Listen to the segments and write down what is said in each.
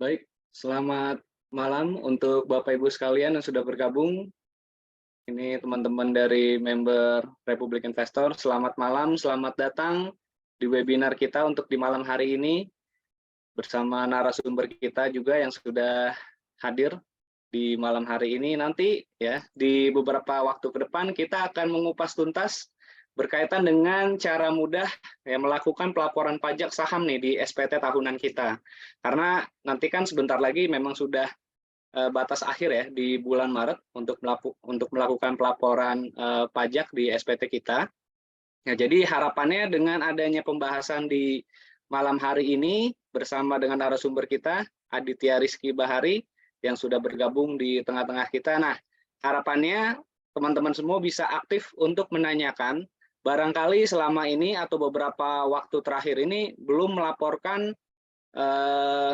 Baik, selamat malam untuk Bapak Ibu sekalian yang sudah bergabung. Ini teman-teman dari member Republik Investor. Selamat malam, selamat datang di webinar kita untuk di malam hari ini bersama narasumber kita juga yang sudah hadir di malam hari ini. Nanti ya di beberapa waktu ke depan kita akan mengupas tuntas berkaitan dengan cara mudah ya melakukan pelaporan pajak saham nih di SPT tahunan kita. Karena nanti kan sebentar lagi memang sudah batas akhir ya di bulan Maret untuk melakukan pelaporan pajak di SPT kita. Ya, jadi harapannya dengan adanya pembahasan di malam hari ini bersama dengan narasumber kita Aditya Rizky Bahari yang sudah bergabung di tengah-tengah kita. Nah, harapannya teman-teman semua bisa aktif untuk menanyakan barangkali selama ini atau beberapa waktu terakhir ini belum melaporkan eh,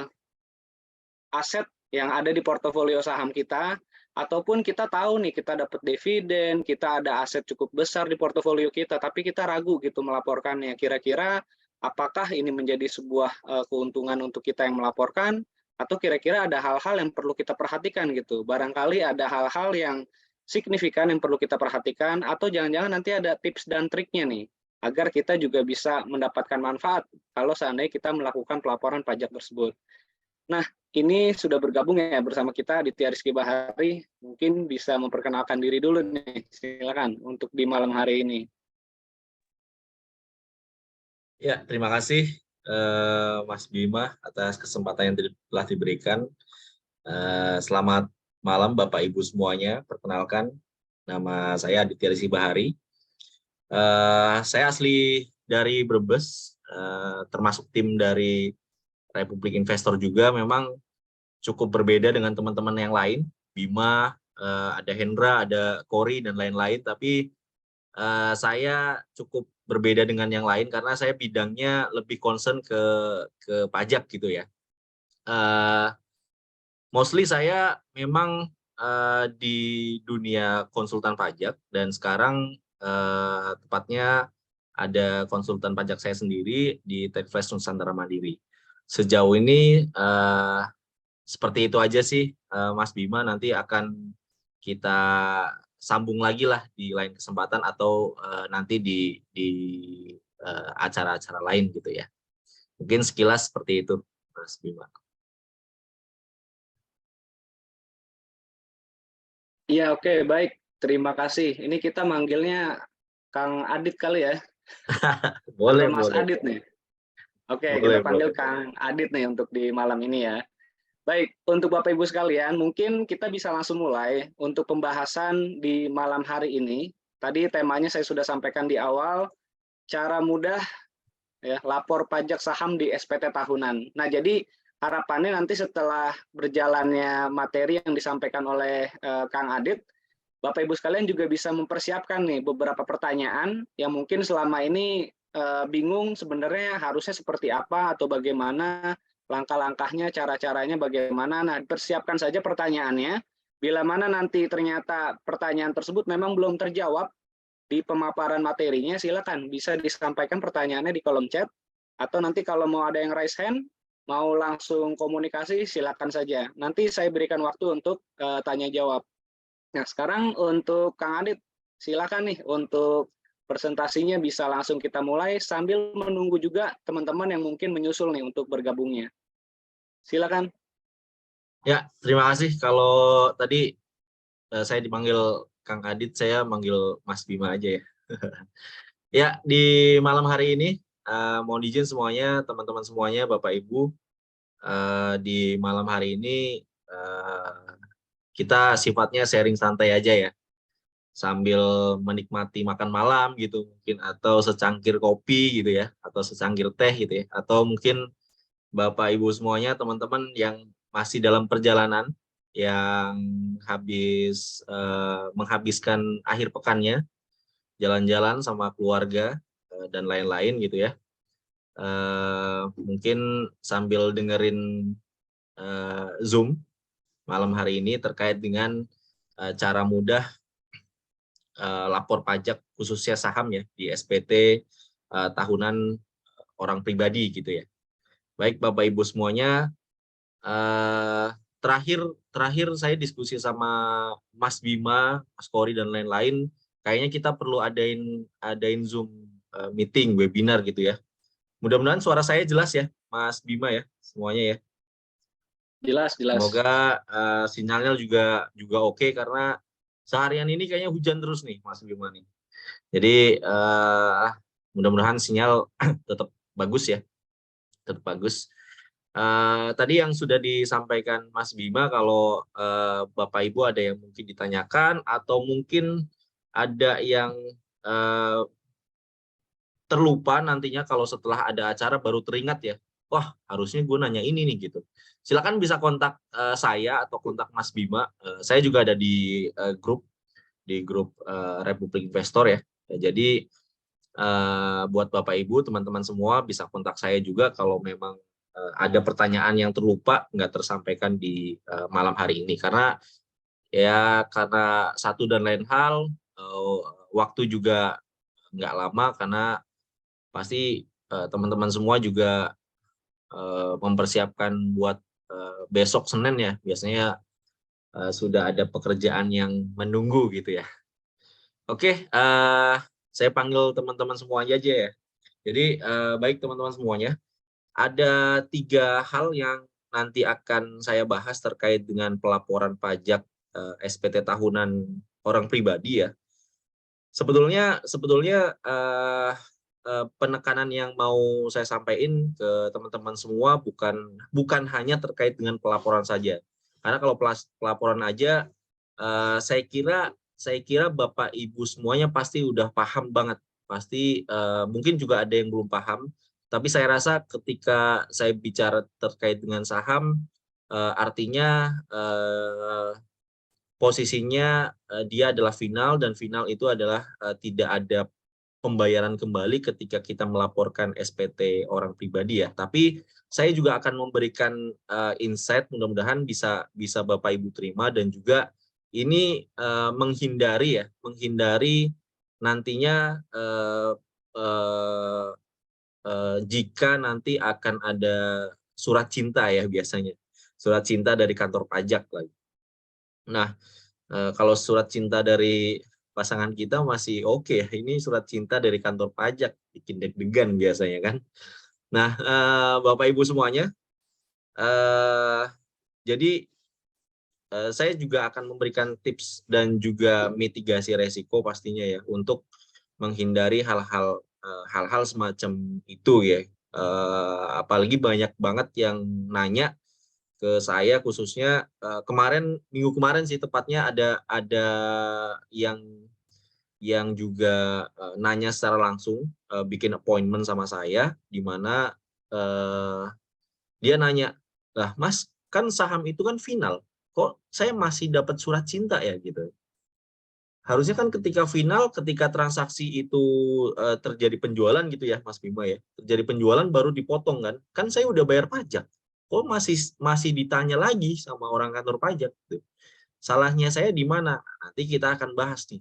aset yang ada di portofolio saham kita, ataupun kita tahu nih kita dapat dividen, kita ada aset cukup besar di portofolio kita, tapi kita ragu gitu melaporkannya. Kira-kira apakah ini menjadi sebuah keuntungan untuk kita yang melaporkan, atau kira-kira ada hal-hal yang perlu kita perhatikan gitu. Barangkali ada hal-hal yang signifikan yang perlu kita perhatikan, atau jangan-jangan nanti ada tips dan triknya nih, agar kita juga bisa mendapatkan manfaat kalau seandainya kita melakukan pelaporan pajak tersebut. Nah, ini sudah bergabung ya bersama kita Aditya Rizky Bahari. Mungkin bisa memperkenalkan diri dulu nih. Silakan untuk di malam hari ini. Ya, terima kasih Mas Bima atas kesempatan yang telah diberikan. Selamat malam Bapak Ibu semuanya. Perkenalkan, nama saya Aditya Rizky Bahari. Saya asli dari Brebes, termasuk tim dari Republik Investor juga. Memang cukup berbeda dengan teman-teman yang lain. Bima, ada Hendra, ada Kori, dan lain-lain. Tapi saya cukup berbeda dengan yang lain karena saya bidangnya lebih concern ke pajak gitu ya. Mostly saya memang di dunia konsultan pajak, dan sekarang tepatnya ada konsultan pajak saya sendiri di Techfresh Nusantara Mandiri. Sejauh ini seperti itu aja sih, Mas Bima. Nanti akan kita sambung lagi lah di lain kesempatan, atau nanti di acara-acara lain gitu ya. Mungkin sekilas seperti itu, Mas Bima. Iya, oke, baik. Terima kasih. Ini kita manggilnya Kang Adit kali ya, atau Boleh, Mas boleh, Adit nih. Oke, kita boleh, panggil boleh. Kang Adit nih untuk di malam ini ya. Baik, untuk Bapak Ibu sekalian, mungkin kita bisa langsung mulai untuk pembahasan di malam hari ini. Tadi temanya saya sudah sampaikan di awal, cara mudah ya lapor pajak saham di SPT tahunan. Nah, jadi harapannya nanti setelah berjalannya materi yang disampaikan oleh Kang Adit, Bapak Ibu sekalian juga bisa mempersiapkan nih beberapa pertanyaan yang mungkin selama ini bingung sebenarnya harusnya seperti apa atau bagaimana langkah-langkahnya, cara-caranya bagaimana. Nah, persiapkan saja pertanyaannya. Bila mana nanti ternyata pertanyaan tersebut memang belum terjawab di pemaparan materinya, silakan bisa disampaikan pertanyaannya di kolom chat, atau nanti kalau mau ada yang raise hand, mau langsung komunikasi, silakan saja. Nanti saya berikan waktu untuk tanya jawab. Nah, sekarang untuk Kang Adit, silakan nih untuk presentasinya bisa langsung kita mulai sambil menunggu juga teman-teman yang mungkin menyusul nih untuk bergabungnya. Silakan. Ya, terima kasih. Kalau tadi saya dipanggil Kang Adit, saya manggil Mas Bima aja ya. Ya, di malam hari ini mohon izin semuanya, teman-teman semuanya, Bapak Ibu, di malam hari ini kita sifatnya sharing santai aja ya, sambil menikmati makan malam gitu mungkin, atau secangkir kopi gitu ya, atau secangkir teh gitu ya, atau mungkin Bapak Ibu semuanya, teman-teman yang masih dalam perjalanan, yang habis menghabiskan akhir pekannya, jalan-jalan sama keluarga dan lain-lain gitu ya. Mungkin sambil dengerin Zoom malam hari ini terkait dengan cara mudah lapor pajak khususnya saham ya di SPT tahunan orang pribadi gitu ya. Baik Bapak Ibu semuanya, terakhir saya diskusi sama Mas Bima, Mas Kori dan lain-lain, kayaknya kita perlu adain Zoom meeting, webinar gitu ya. Mudah-mudahan suara saya jelas ya, Mas Bima ya, semuanya ya. Jelas, jelas. Semoga sinyalnya juga oke, karena seharian ini kayaknya hujan terus nih, Mas Bima nih. Jadi mudah-mudahan sinyal tetap bagus ya, tetap bagus. Tadi yang sudah disampaikan Mas Bima, kalau Bapak Ibu ada yang mungkin ditanyakan atau mungkin ada yang terlupa nantinya kalau setelah ada acara baru teringat ya, wah harusnya gue nanya ini nih gitu. Silakan bisa kontak saya atau kontak Mas Bima. Saya juga ada di grup Republik Investor ya. Jadi buat Bapak Ibu, teman-teman semua bisa kontak saya juga kalau memang ada pertanyaan yang terlupa nggak tersampaikan di malam hari ini, karena satu dan lain hal, waktu juga nggak lama, karena pasti teman-teman semua juga mempersiapkan buat besok Senin ya, biasanya sudah ada pekerjaan yang menunggu gitu ya. Oke, saya panggil teman-teman semuanya aja ya. Jadi baik teman-teman semuanya, ada 3 hal yang nanti akan saya bahas terkait dengan pelaporan pajak SPT tahunan orang pribadi ya. Sebetulnya penekanan yang mau saya sampaikan ke teman-teman semua bukan hanya terkait dengan pelaporan saja. Karena kalau pelaporan aja, saya kira Bapak Ibu semuanya pasti udah paham banget. Pasti mungkin juga ada yang belum paham. Tapi saya rasa ketika saya bicara terkait dengan saham, artinya posisinya dia adalah final, dan final itu adalah tidak ada pembayaran kembali ketika kita melaporkan SPT orang pribadi ya. Tapi saya juga akan memberikan insight, mudah-mudahan bisa Bapak Ibu terima, dan juga ini menghindari nantinya jika nanti akan ada surat cinta ya, biasanya surat cinta dari kantor pajak lagi. Nah, kalau surat cinta dari pasangan kita masih oke ya, ini surat cinta dari kantor pajak bikin deg-degan biasanya kan. Nah, Bapak Ibu semuanya, jadi saya juga akan memberikan tips dan juga mitigasi resiko pastinya ya, untuk menghindari hal-hal semacam itu ya. Apalagi banyak banget yang nanya ke saya, khususnya minggu kemarin sih tepatnya, ada yang juga nanya secara langsung, bikin appointment sama saya, di mana dia nanya, "Lah Mas, kan saham itu kan final, kok saya masih dapat surat cinta ya?" gitu. Harusnya kan ketika final, ketika transaksi itu terjadi penjualan gitu ya Mas Bima ya, terjadi penjualan baru dipotong kan, kan saya udah bayar pajak, kok masih ditanya lagi sama orang kantor pajak gitu. Salahnya saya di mana? Nanti kita akan bahas nih,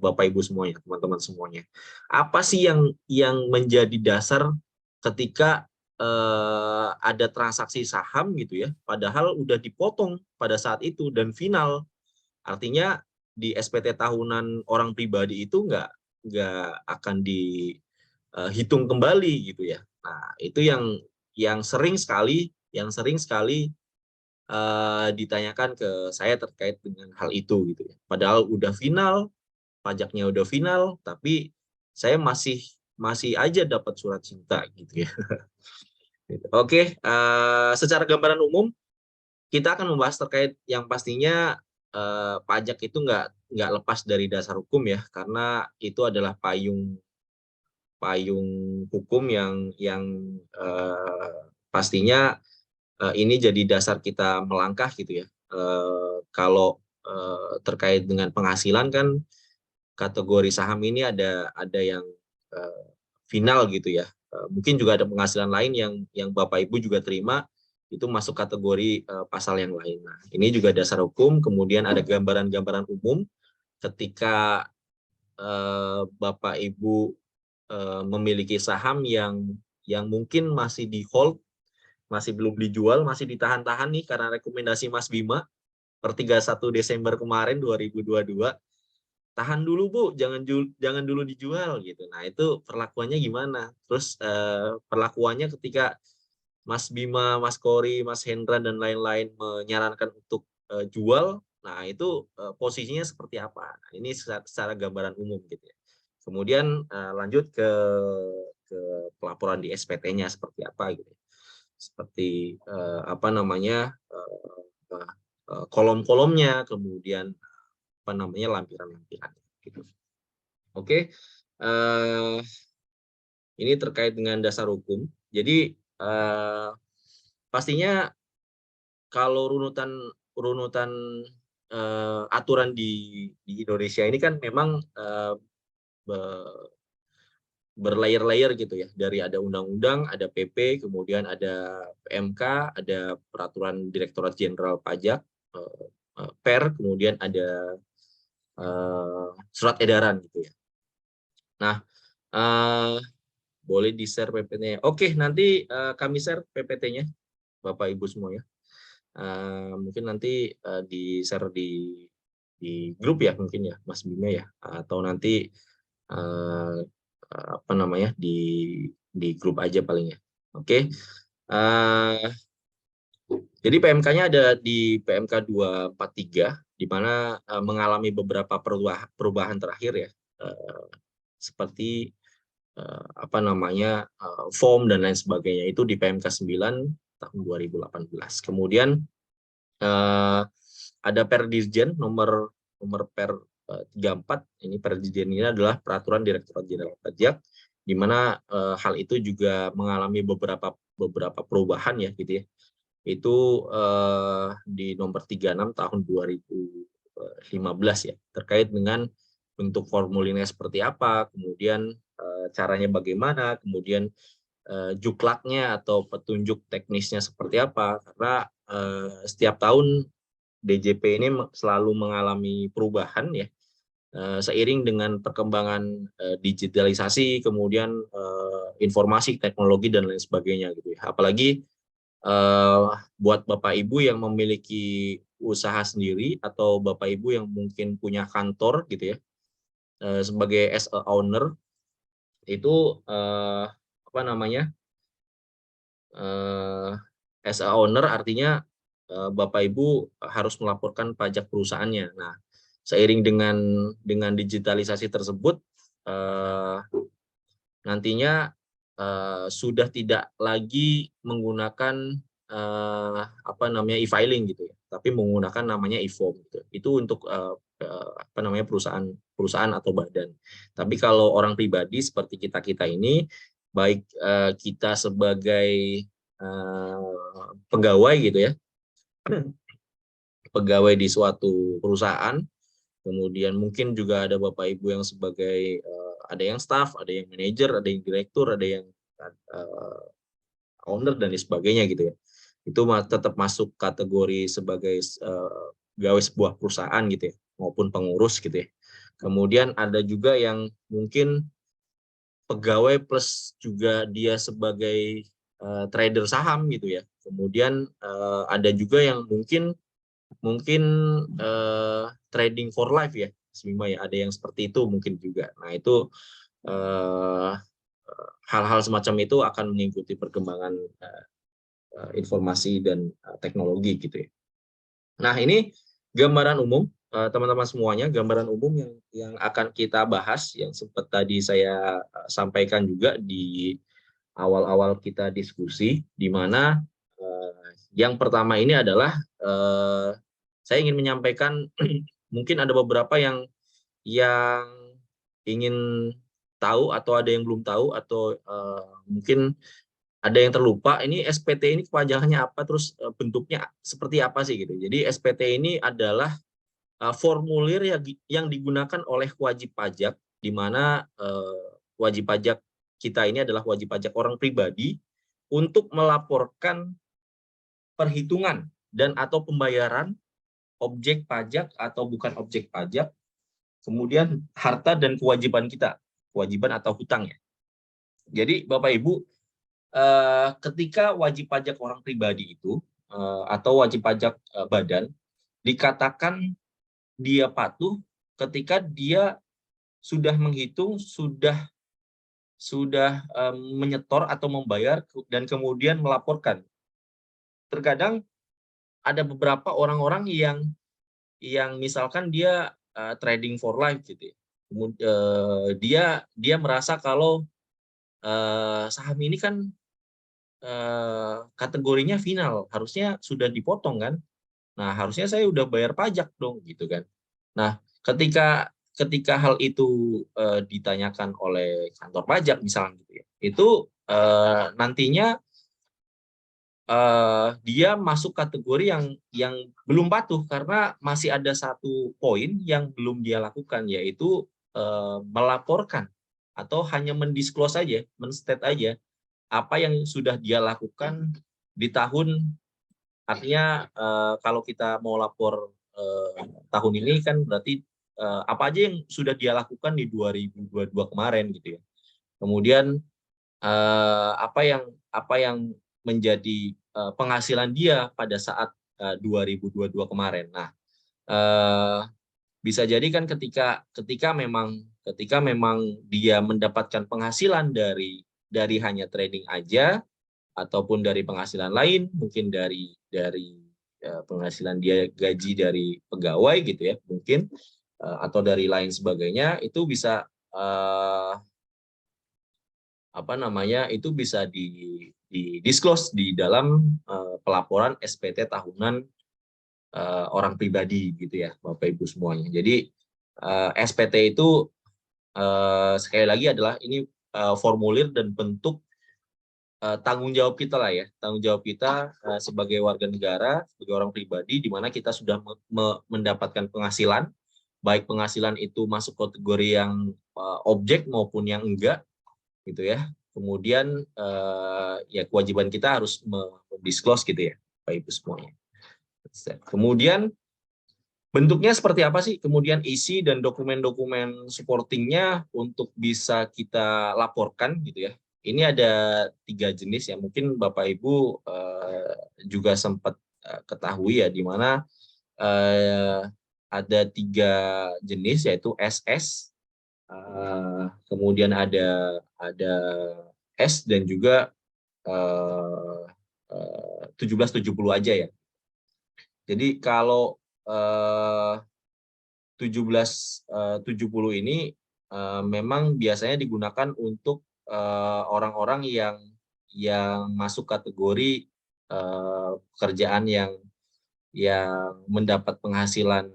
Bapak Ibu semuanya, teman-teman semuanya. Apa sih yang menjadi dasar ketika ada transaksi saham gitu ya, padahal udah dipotong pada saat itu dan final. Artinya di SPT tahunan orang pribadi itu nggak akan dihitung kembali gitu ya. Nah, itu yang sering sekali ditanyakan ke saya terkait dengan hal itu gitu ya. Padahal udah final, pajaknya udah final, tapi saya masih aja dapat surat cinta gitu ya. Oke, secara gambaran umum kita akan membahas terkait yang pastinya pajak itu nggak lepas dari dasar hukum ya, karena itu adalah payung hukum yang pastinya ini jadi dasar kita melangkah gitu ya. Kalau terkait dengan penghasilan kan, kategori saham ini ada yang final gitu ya. Mungkin juga ada penghasilan lain yang Bapak Ibu juga terima, itu masuk kategori pasal yang lain. Nah, ini juga dasar hukum. Kemudian ada gambaran-gambaran umum ketika Bapak Ibu memiliki saham yang mungkin masih di hold masih belum dijual, masih ditahan-tahan nih karena rekomendasi Mas Bima per 31 Desember kemarin 2022. Tahan dulu Bu, jangan dulu dijual gitu. Nah, itu perlakuannya gimana? Terus perlakuannya ketika Mas Bima, Mas Kori, Mas Hendra dan lain-lain menyarankan untuk jual, nah itu posisinya seperti apa? Nah, ini secara gambaran umum gitu ya. Kemudian lanjut ke pelaporan di SPT-nya seperti apa gitu. Seperti apa namanya kolom-kolomnya, kemudian apa namanya lampiran-lampiran gitu. Oke, ini terkait dengan dasar hukum. Jadi pastinya kalau runutan aturan di Indonesia ini kan memang berlayer-layer gitu ya. Dari ada undang-undang, ada PP, kemudian ada PMK, ada peraturan Direktorat Jenderal Pajak, Per, kemudian ada surat edaran gitu ya. Nah, boleh di-share PPT-nya. Oke, nanti kami share PPT-nya, Bapak Ibu semua ya. Mungkin nanti di-share di grup ya mungkin ya, Mas Bima ya, atau nanti apa namanya di grup aja paling ya. Oke. Jadi PMK-nya ada di PMK 243, di mana mengalami beberapa perubahan terakhir ya, seperti apa namanya form dan lain sebagainya, itu di PMK 9 tahun 2018. Kemudian ada Perdirjen nomor per 34. Ini Perdirjen ini adalah peraturan Direktorat Jenderal Pajak, di mana hal itu juga mengalami beberapa perubahan ya gitu ya. Itu di nomor 36 tahun 2015 ya, terkait dengan bentuk formulirnya seperti apa, kemudian caranya bagaimana, kemudian juklaknya atau petunjuk teknisnya seperti apa, karena setiap tahun DJP ini selalu mengalami perubahan ya, seiring dengan perkembangan digitalisasi, kemudian informasi, teknologi dan lain sebagainya gitu ya. Apalagi buat Bapak Ibu yang memiliki usaha sendiri atau Bapak Ibu yang mungkin punya kantor gitu ya, sebagai as a owner itu apa namanya as a owner artinya Bapak Ibu harus melaporkan pajak perusahaannya. Nah, seiring dengan digitalisasi tersebut, nantinya sudah tidak lagi menggunakan apa namanya e-filing gitu ya, tapi menggunakan namanya e-form gitu. Itu untuk apa namanya perusahaan atau badan. Tapi kalau orang pribadi seperti kita ini, baik kita sebagai pegawai gitu ya, pegawai di suatu perusahaan, kemudian mungkin juga ada Bapak Ibu yang sebagai ada yang staff, ada yang manajer, ada yang direktur, ada yang owner dan sebagainya gitu ya. Itu tetap masuk kategori sebagai pegawai sebuah perusahaan gitu ya, maupun pengurus gitu ya. Kemudian ada juga yang mungkin pegawai plus juga dia sebagai trader saham gitu ya. Kemudian ada juga yang mungkin trading for life ya, Bima ya, ada yang seperti itu mungkin juga. Nah itu hal-hal semacam itu akan mengikuti perkembangan informasi dan teknologi gitu ya. Nah ini gambaran umum teman-teman semuanya, gambaran umum yang akan kita bahas, yang sempat tadi saya sampaikan juga di awal-awal kita diskusi, di mana yang pertama ini adalah saya ingin menyampaikan mungkin ada beberapa yang ingin tahu atau ada yang belum tahu, atau mungkin ada yang terlupa, ini SPT ini kepanjangannya apa, terus bentuknya seperti apa sih gitu. Jadi SPT ini adalah formulir yang digunakan oleh wajib pajak, di mana wajib pajak kita ini adalah wajib pajak orang pribadi untuk melaporkan perhitungan dan atau pembayaran objek pajak atau bukan objek pajak, kemudian harta dan kewajiban kita, kewajiban atau hutang ya. Jadi Bapak Ibu, ketika wajib pajak orang pribadi itu atau wajib pajak badan dikatakan dia patuh ketika dia sudah menghitung, sudah menyetor atau membayar dan kemudian melaporkan. Terkadang ada beberapa orang-orang yang misalkan dia trading for life gitu ya. Dia merasa kalau saham ini kan kategorinya final, harusnya sudah dipotong kan. Nah, harusnya saya udah bayar pajak dong gitu kan. Nah, ketika hal itu ditanyakan oleh kantor pajak misalnya gitu ya. Itu nantinya dia masuk kategori yang belum patuh karena masih ada satu poin yang belum dia lakukan, yaitu melaporkan atau hanya mendisclose aja, menstate aja apa yang sudah dia lakukan di tahun. Artinya kalau kita mau lapor tahun ini kan berarti apa aja yang sudah dia lakukan di 2022 kemarin gitu ya. Kemudian apa yang menjadi penghasilan dia pada saat 2022 kemarin. Nah, bisa jadi kan ketika memang dia mendapatkan penghasilan dari hanya trading aja ataupun dari penghasilan lain, mungkin dari penghasilan dia gaji dari pegawai gitu ya, mungkin atau dari lain sebagainya, itu bisa itu bisa di disclose di dalam pelaporan SPT tahunan orang pribadi gitu ya, Bapak Ibu semuanya. Jadi SPT itu sekali lagi adalah ini formulir dan bentuk tanggung jawab kita lah ya, tanggung jawab kita sebagai warga negara, sebagai orang pribadi, di mana kita sudah mendapatkan penghasilan, baik penghasilan itu masuk kategori yang objek maupun yang enggak, gitu ya. Kemudian ya kewajiban kita harus mendisclose gitu ya, Bapak Ibu semuanya. Kemudian bentuknya seperti apa sih? Kemudian isi dan dokumen-dokumen supportingnya untuk bisa kita laporkan gitu ya. Ini ada 3 jenis ya, mungkin Bapak Ibu juga sempat ketahui ya, di mana ada 3 jenis, yaitu SS, kemudian ada S, dan juga 1770 aja ya. Jadi kalau 1770 ini memang biasanya digunakan untuk orang-orang yang masuk kategori pekerjaan yang mendapat penghasilan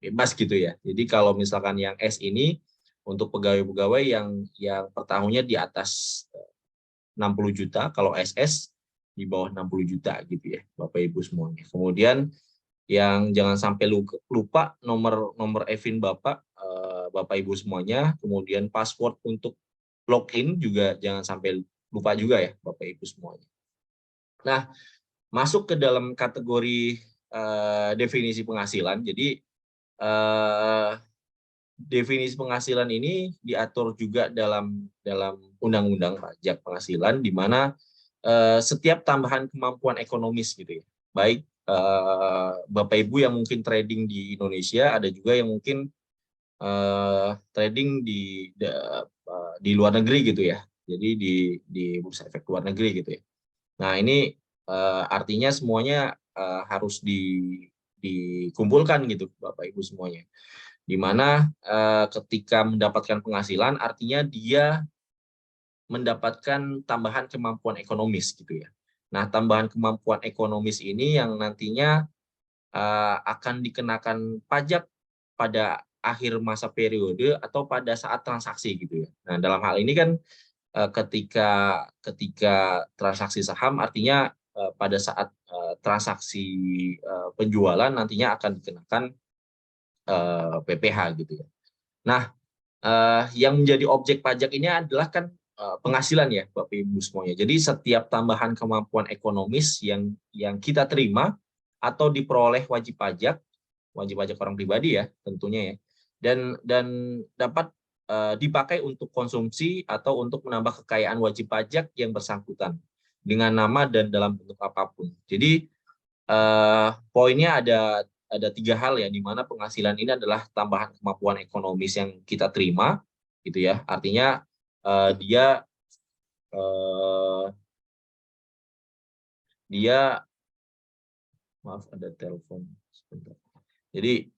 bebas gitu ya. Jadi kalau misalkan yang S ini untuk pegawai-pegawai yang per tahunnya di atas 60 juta, kalau SS di bawah 60 juta gitu ya, Bapak Ibu semuanya. Kemudian yang jangan sampai lupa nomor EVIN Bapak Ibu semuanya, kemudian password untuk login juga jangan sampai lupa juga ya, Bapak Ibu semuanya. Nah, masuk ke dalam kategori definisi penghasilan. Jadi definisi penghasilan ini diatur juga dalam Undang-Undang Pajak Penghasilan, di mana setiap tambahan kemampuan ekonomis gitu ya, baik Bapak Ibu yang mungkin trading di Indonesia, ada juga yang mungkin trading di luar negeri gitu ya, jadi di bursa efek luar negeri gitu ya. Nah, ini artinya semuanya harus dikumpulkan gitu, Bapak Ibu semuanya, di mana ketika mendapatkan penghasilan artinya dia mendapatkan tambahan kemampuan ekonomis gitu ya. Nah, tambahan kemampuan ekonomis ini yang nantinya akan dikenakan pajak pada akhir masa periode atau pada saat transaksi gitu ya. Nah, dalam hal ini kan ketika transaksi saham artinya pada saat transaksi penjualan nantinya akan dikenakan PPh gitu ya. Nah, yang menjadi objek pajak ini adalah kan penghasilan ya, Bapak Ibu semuanya. Jadi setiap tambahan kemampuan ekonomis yang kita terima atau diperoleh wajib pajak orang pribadi ya tentunya ya, dan dapat dipakai untuk konsumsi atau untuk menambah kekayaan wajib pajak yang bersangkutan dengan nama dan dalam bentuk apapun. Jadi poinnya ada 3 hal ya, di mana penghasilan ini adalah tambahan kemampuan ekonomis yang kita terima, gitu ya. Artinya dia maaf ada telepon sebentar. Jadi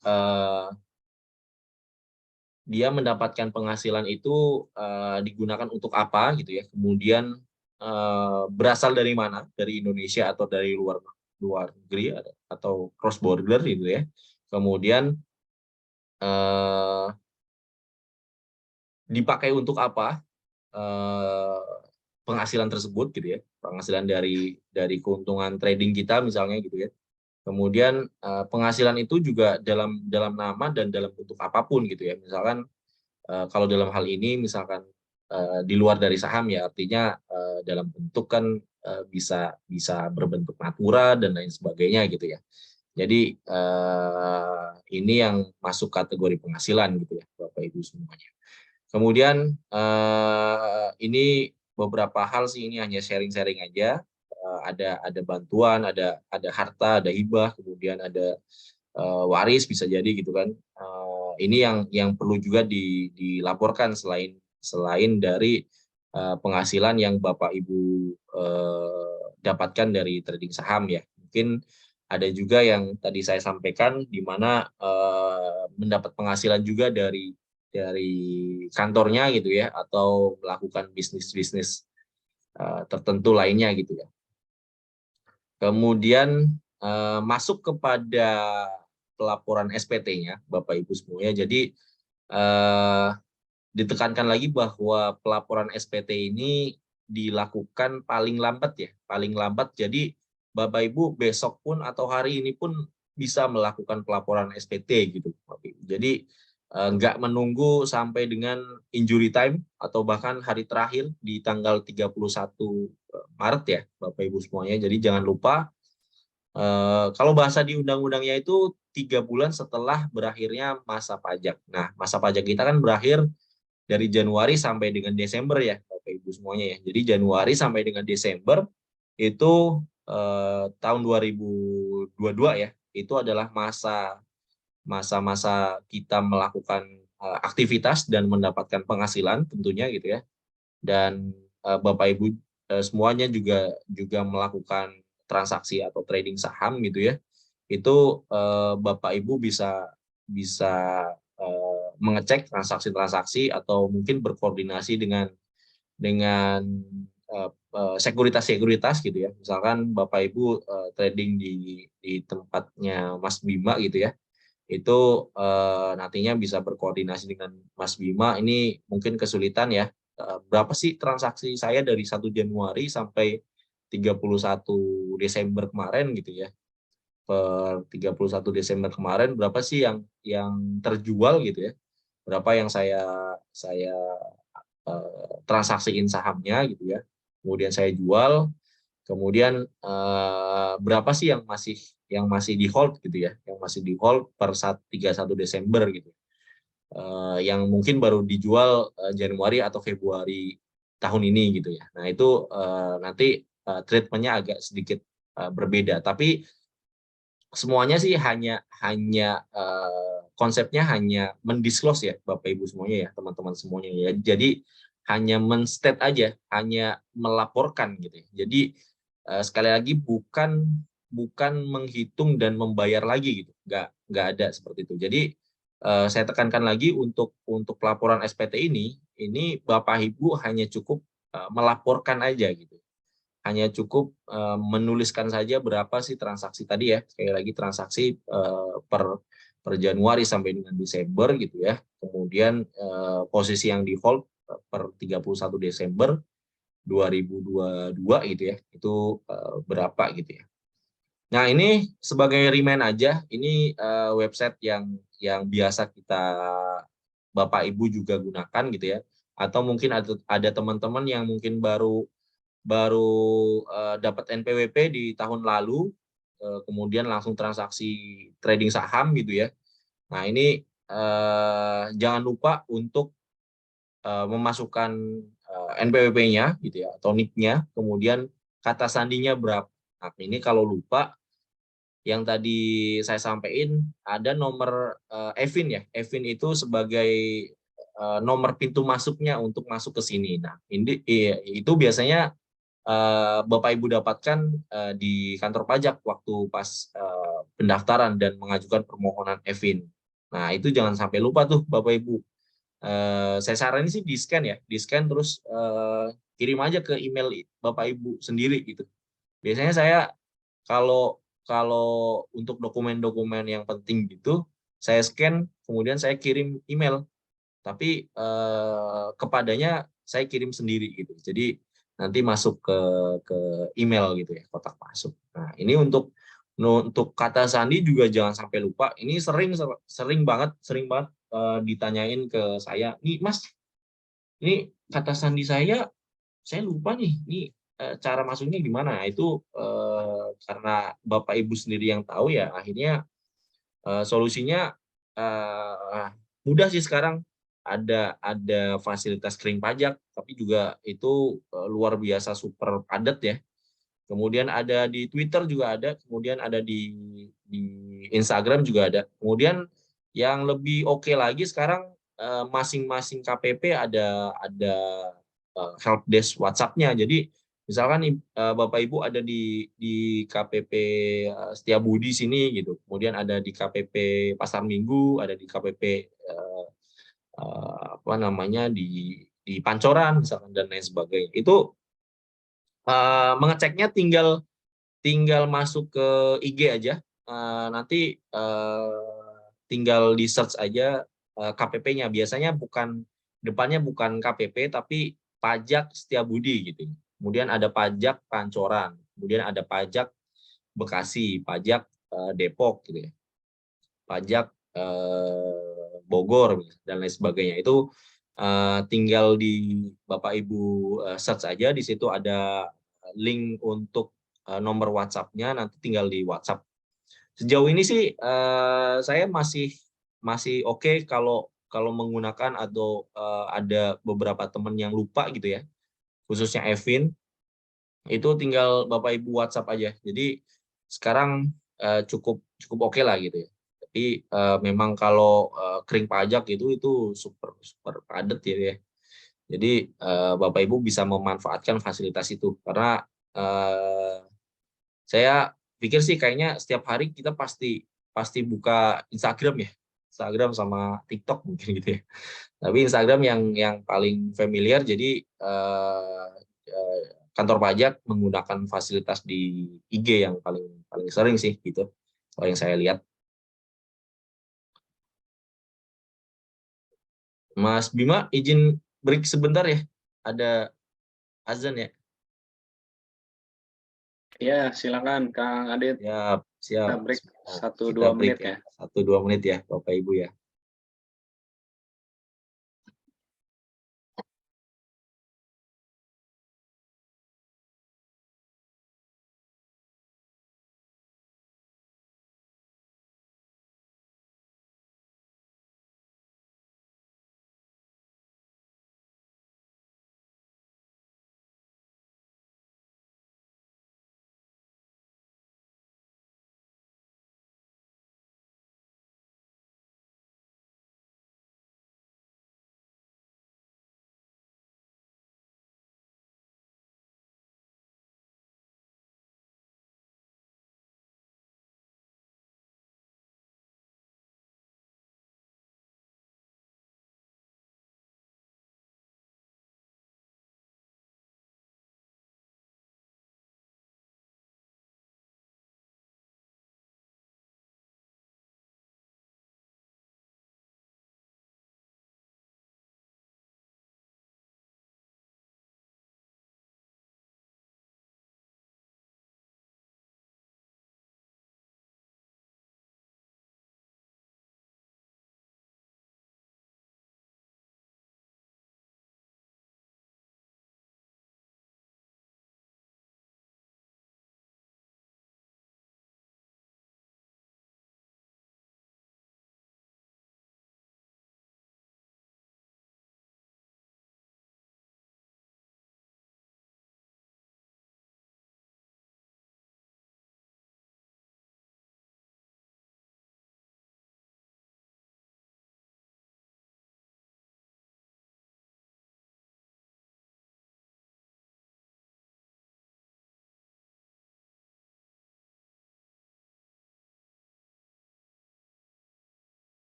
dia mendapatkan penghasilan itu digunakan untuk apa gitu ya. Kemudian berasal dari mana? Dari Indonesia atau dari luar negeri atau cross border gitu ya. Kemudian dipakai untuk apa penghasilan tersebut gitu ya. Penghasilan dari keuntungan trading kita misalnya gitu ya. Kemudian penghasilan itu juga dalam nama dan dalam bentuk apapun gitu ya. Misalkan kalau dalam hal ini misalkan di luar dari saham ya, artinya dalam bentuk kan bisa berbentuk natura dan lain sebagainya gitu ya. Jadi ini yang masuk kategori penghasilan gitu ya, Bapak Ibu semuanya. Kemudian ini beberapa hal sih, ini hanya sharing-sharing aja. Ada bantuan, ada harta, ada hibah, kemudian ada waris bisa jadi gitu kan. Ini yang perlu juga dilaporkan selain dari penghasilan yang Bapak Ibu dapatkan dari trading saham ya. Mungkin ada juga yang tadi saya sampaikan, di mana mendapat penghasilan juga dari kantornya gitu ya, atau melakukan bisnis-bisnis tertentu lainnya gitu ya. Kemudian masuk kepada pelaporan SPT-nya, Bapak Ibu semuanya. Jadi ditekankan lagi bahwa pelaporan SPT ini dilakukan paling lambat ya, paling lambat. Jadi Bapak Ibu besok pun atau hari ini pun bisa melakukan pelaporan SPT gitu, Bapak Ibu. Jadi nggak menunggu sampai dengan injury time atau bahkan hari terakhir di tanggal 31 Maret ya, Bapak Ibu semuanya. Jadi jangan lupa kalau bahasa di undang-undangnya itu 3 bulan setelah berakhirnya masa pajak. Nah, masa pajak kita kan berakhir dari Januari sampai dengan Desember ya, Bapak Ibu semuanya ya. Jadi Januari sampai dengan Desember itu tahun 2022 ya, itu adalah masa-masa kita melakukan aktivitas dan mendapatkan penghasilan tentunya gitu ya. Dan Bapak Ibu semuanya juga melakukan transaksi atau trading saham gitu ya. Itu Bapak Ibu bisa mengecek transaksi-transaksi atau mungkin berkoordinasi dengan sekuritas gitu ya. Misalkan Bapak Ibu trading di tempatnya Mas Bima gitu ya. Itu nantinya bisa berkoordinasi dengan Mas Bima. Ini mungkin kesulitan ya. Berapa sih transaksi saya dari 1 Januari sampai 31 Desember kemarin gitu ya. Per 31 Desember kemarin berapa sih yang terjual gitu ya. Berapa yang saya transaksiin sahamnya gitu ya. Kemudian saya jual, kemudian berapa sih yang masih di hold gitu ya, yang masih di hold per 31 Desember gitu. Yang mungkin baru dijual Januari atau Februari tahun ini gitu ya. Nah, itu nanti treatmentnya agak sedikit berbeda, tapi semuanya sih hanya konsepnya hanya mendisclose ya Bapak Ibu semuanya ya, teman-teman semuanya ya. Jadi hanya menstate aja, hanya melaporkan gitu ya. Jadi sekali lagi bukan menghitung dan membayar lagi gitu. Nggak ada seperti itu. Jadi saya tekankan lagi untuk pelaporan SPT ini Bapak Ibu hanya cukup melaporkan aja gitu. Hanya cukup menuliskan saja berapa sih transaksi tadi ya, sekali lagi transaksi per Januari sampai dengan Desember gitu ya. Kemudian posisi yang di hold per 31 Desember 2022 gitu ya, itu berapa gitu ya. Nah, ini sebagai remind aja, ini website yang biasa Bapak Ibu juga gunakan gitu ya. Atau mungkin ada teman-teman yang mungkin baru dapat NPWP di tahun lalu, kemudian langsung transaksi trading saham gitu ya. Nah, ini jangan lupa untuk memasukkan NPWP-nya gitu ya atau NIK-nya, kemudian kata sandinya berapa. Nah, ini kalau lupa, yang tadi saya sampaikan ada nomor Evin ya. Evin itu sebagai nomor pintu masuknya untuk masuk ke sini. Nah, ini itu biasanya Bapak Ibu dapatkan di kantor pajak waktu pas pendaftaran dan mengajukan permohonan Evin. Nah, itu jangan sampai lupa tuh Bapak Ibu. Saya saranin sih di scan ya, di scan terus kirim aja ke email Bapak Ibu sendiri gitu. Biasanya saya kalau kalau untuk dokumen-dokumen yang penting gitu, saya scan kemudian saya kirim email, tapi kepadanya saya kirim sendiri gitu. Jadi nanti masuk ke email gitu ya, kotak masuk. Nah, ini untuk kata sandi juga jangan sampai lupa. Ini sering banget ditanyain ke saya. Nih, Mas, ini kata sandi saya lupa nih. Ini cara masuknya gimana? Nah, itu karena Bapak Ibu sendiri yang tahu ya, akhirnya solusinya mudah sih sekarang. Ada fasilitas kering pajak, tapi juga itu luar biasa super padat ya. Kemudian ada di Twitter juga ada, kemudian ada di Instagram juga ada. Kemudian yang lebih oke lagi sekarang masing-masing KPP ada help desk WhatsApp-nya. Jadi misalkan nih, Bapak Ibu ada di KPP Setiabudi sini gitu. Kemudian ada di KPP Pasar Minggu, ada di KPP apa namanya di Pancoran misalkan dan lain sebagainya. Itu mengeceknya tinggal tinggal masuk ke IG aja, nanti tinggal di search aja KPP-nya. Biasanya depannya bukan KPP tapi pajak Setiabudi gitu. Kemudian ada pajak Pancoran, kemudian ada pajak Bekasi, pajak Depok gitu ya, pajak Bogor dan lain sebagainya. Itu tinggal di Bapak Ibu search aja, di situ ada link untuk nomor WhatsApp-nya, nanti tinggal di WhatsApp. Sejauh ini sih saya masih oke kalau kalau menggunakan atau ada beberapa teman yang lupa gitu ya, khususnya Evin, itu tinggal Bapak Ibu WhatsApp aja. Jadi sekarang cukup cukup oke lah gitu ya. Tapi memang kalau kering pajak itu super super padat ya. Jadi Bapak Ibu bisa memanfaatkan fasilitas itu karena saya pikir sih kayaknya setiap hari kita pasti pasti buka Instagram ya. Instagram sama TikTok mungkin gitu ya. Tapi Instagram yang paling familiar, jadi kantor pajak menggunakan fasilitas di IG yang paling paling sering sih gitu. Kalau yang saya lihat. Mas Bima izin break sebentar ya. Ada azan ya. Ya, silakan Kang Adit. Siap, Kita siap. break Sebentar. satu Kita dua break menit ya. ya. 1-2 menit ya Bapak Ibu ya.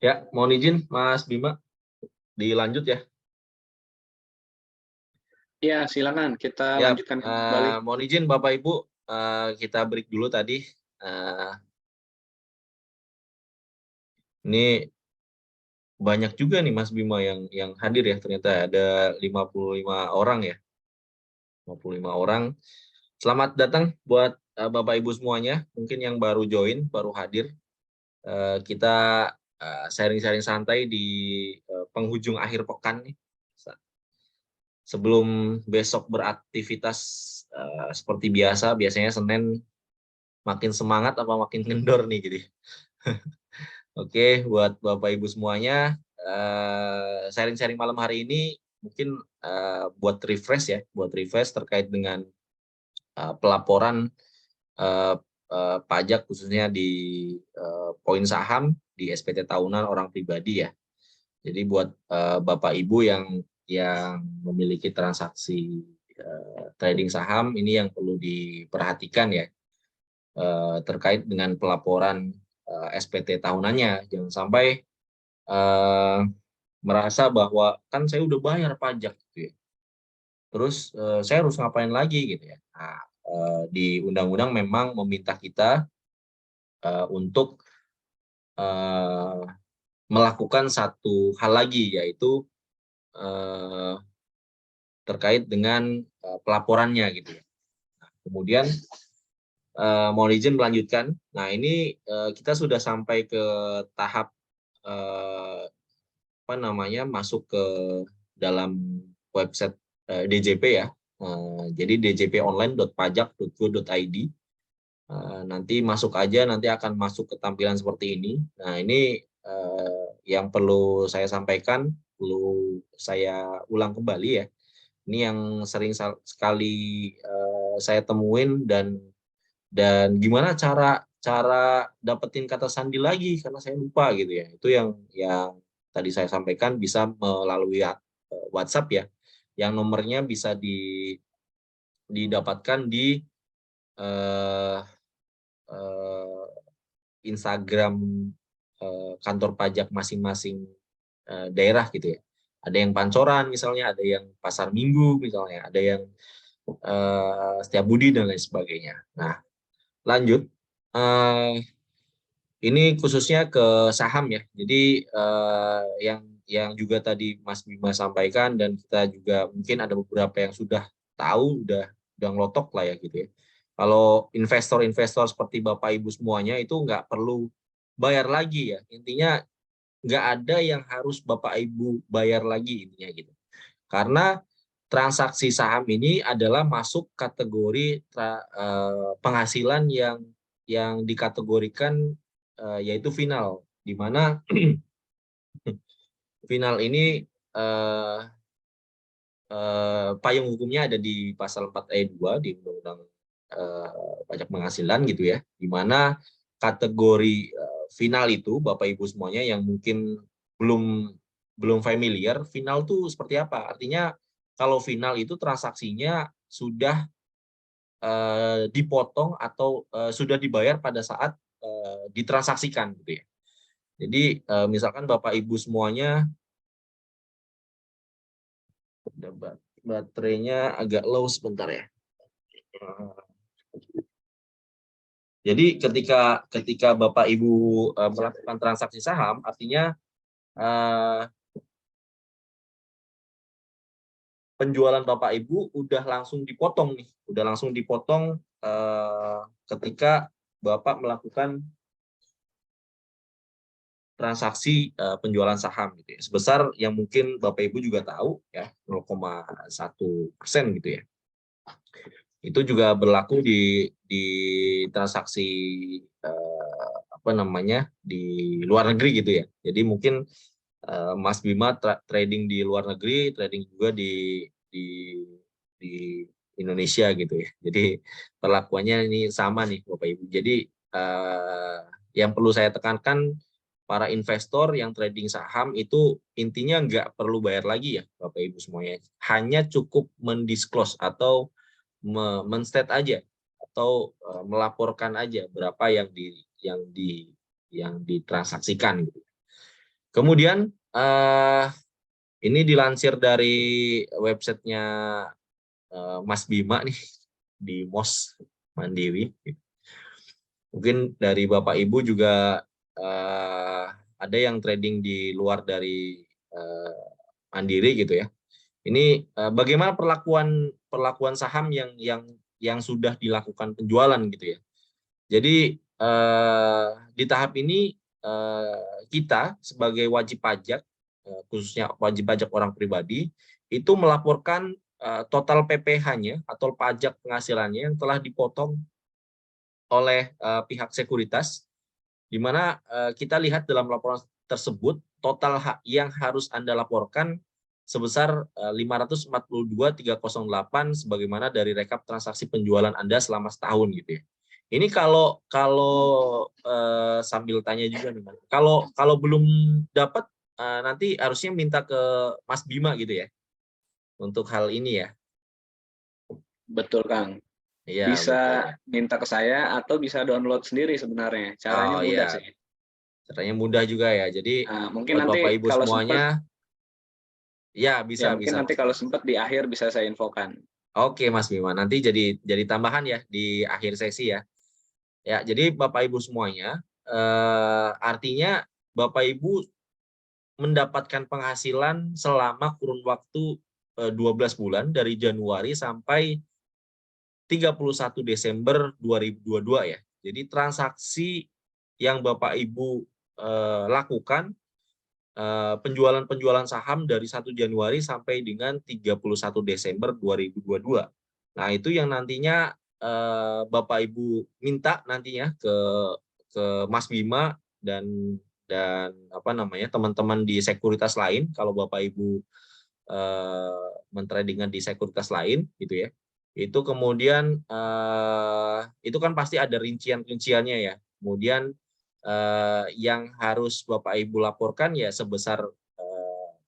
Ya, mohon izin Mas Bima, dilanjut ya. Ya, silakan kita Ya, lanjutkan kembali. mohon izin Bapak Ibu, kita break dulu tadi. Eh, ini banyak juga nih Mas Bima yang hadir ya, ternyata ada 55 orang ya. 55 orang. Selamat datang buat Bapak Ibu semuanya, mungkin yang baru join, baru hadir. Kita sharing-sharing santai di penghujung akhir pekan nih. Sebelum besok beraktivitas seperti biasa, biasanya Senin makin semangat apa makin kendor nih gitu. Oke, buat Bapak Ibu semuanya, sharing-sharing malam hari ini mungkin buat refresh ya, buat refresh terkait dengan pelaporan pajak khususnya di poin saham di SPT tahunan orang pribadi ya. Jadi buat Bapak Ibu yang memiliki transaksi trading saham ini yang perlu diperhatikan ya, terkait dengan pelaporan SPT tahunannya. Jangan sampai merasa bahwa kan saya udah bayar pajak gitu ya. Terus saya harus ngapain lagi gitu ya. Nah, di undang-undang memang meminta kita untuk melakukan satu hal lagi, yaitu terkait dengan pelaporannya gitu ya. Nah, kemudian mohon izin melanjutkan. Nah, ini kita sudah sampai ke tahap apa namanya, masuk ke dalam website DJP ya. Jadi djponline.pajak.go.id. Nanti masuk aja, nanti akan masuk ke tampilan seperti ini. Nah, ini yang perlu saya sampaikan, perlu saya ulang kembali ya. Ini yang sering sekali saya temuin, dan gimana cara dapetin kata sandi lagi karena saya lupa gitu ya. Itu yang tadi saya sampaikan, bisa melalui WhatsApp ya, yang nomornya bisa didapatkan di eh, eh, Instagram kantor pajak masing-masing daerah gitu ya. Ada yang pancoran misalnya, ada yang pasar minggu misalnya, ada yang Setiabudi dan lain sebagainya. Nah, lanjut. Ini khususnya ke saham ya. Jadi yang juga tadi Mas Bima sampaikan, dan kita juga mungkin ada beberapa yang sudah tahu, udah ngelotok lah ya gitu ya. Kalau investor-investor seperti Bapak Ibu semuanya itu nggak perlu bayar lagi ya. Intinya nggak ada yang harus Bapak Ibu bayar lagi intinya gitu. Karena transaksi saham ini adalah masuk kategori penghasilan yang dikategorikan yaitu final, di mana final ini payung hukumnya ada di pasal 4 ayat 2 di Undang-Undang Pajak Penghasilan gitu ya, di mana kategori final itu Bapak Ibu semuanya yang mungkin belum belum familiar, final tuh seperti apa? Artinya kalau final itu transaksinya sudah dipotong atau sudah dibayar pada saat ditransaksikan gitu ya. Jadi misalkan Bapak Ibu semuanya, baterainya agak low sebentar ya. Jadi ketika Bapak Ibu melakukan transaksi saham, artinya penjualan Bapak Ibu udah langsung dipotong nih, udah langsung dipotong ketika Bapak melakukan transaksi penjualan saham gitu ya, sebesar yang mungkin Bapak Ibu juga tahu ya, 0,1% gitu ya. Itu juga berlaku di transaksi apa namanya, di luar negeri gitu ya. Jadi mungkin Mas Bima trading di luar negeri, trading juga di di Indonesia gitu ya. Jadi perlakuannya ini sama nih Bapak Ibu. Jadi yang perlu saya tekankan, para investor yang trading saham itu intinya nggak perlu bayar lagi ya Bapak Ibu semuanya. Hanya cukup mendisclose atau menstate aja, atau melaporkan aja berapa yang ditransaksikan gitu. Kemudian ini dilansir dari websitenya Mas Bima nih di MOS Mandiri. Mungkin dari Bapak Ibu juga ada yang trading di luar dari Mandiri gitu ya. Ini bagaimana perlakuan saham yang sudah dilakukan penjualan gitu ya. Jadi di tahap ini kita sebagai wajib pajak, khususnya wajib pajak orang pribadi, itu melaporkan total PPh-nya atau pajak penghasilannya yang telah dipotong oleh pihak sekuritas, di mana kita lihat dalam laporan tersebut total yang harus Anda laporkan sebesar 542.308 sebagaimana dari rekap transaksi penjualan Anda selama setahun gitu ya. Ini kalau sambil tanya juga nih, kalau belum dapat nanti harusnya minta ke Mas Bima gitu ya untuk hal ini ya. Betul, Kang. Iya betul Bisa ya. minta ke saya atau bisa download sendiri sebenarnya. Caranya Oh mudah iya, sih. caranya mudah juga ya. Jadi Nah, mungkin buat Bapak nanti Ibu kalau sempat, semuanya, ya ya bisa mungkin bisa nanti Mas kalau Bima. sempat di akhir bisa saya infokan. Oke Mas Bima, nanti jadi tambahan ya di akhir sesi ya. Ya, jadi Bapak Ibu semuanya, artinya Bapak Ibu mendapatkan penghasilan selama kurun waktu 12 bulan dari Januari sampai 31 Desember 2022 ya. Jadi transaksi yang Bapak Ibu lakukan penjualan-penjualan saham dari 1 Januari sampai dengan 31 Desember 2022. Nah, itu yang nantinya Bapak Ibu minta nantinya ke Mas Bima dan apa namanya teman-teman di sekuritas lain kalau Bapak Ibu mentradingan di sekuritas lain gitu ya. Itu kemudian itu kan pasti ada rincian-rinciannya ya. Kemudian yang harus Bapak Ibu laporkan ya sebesar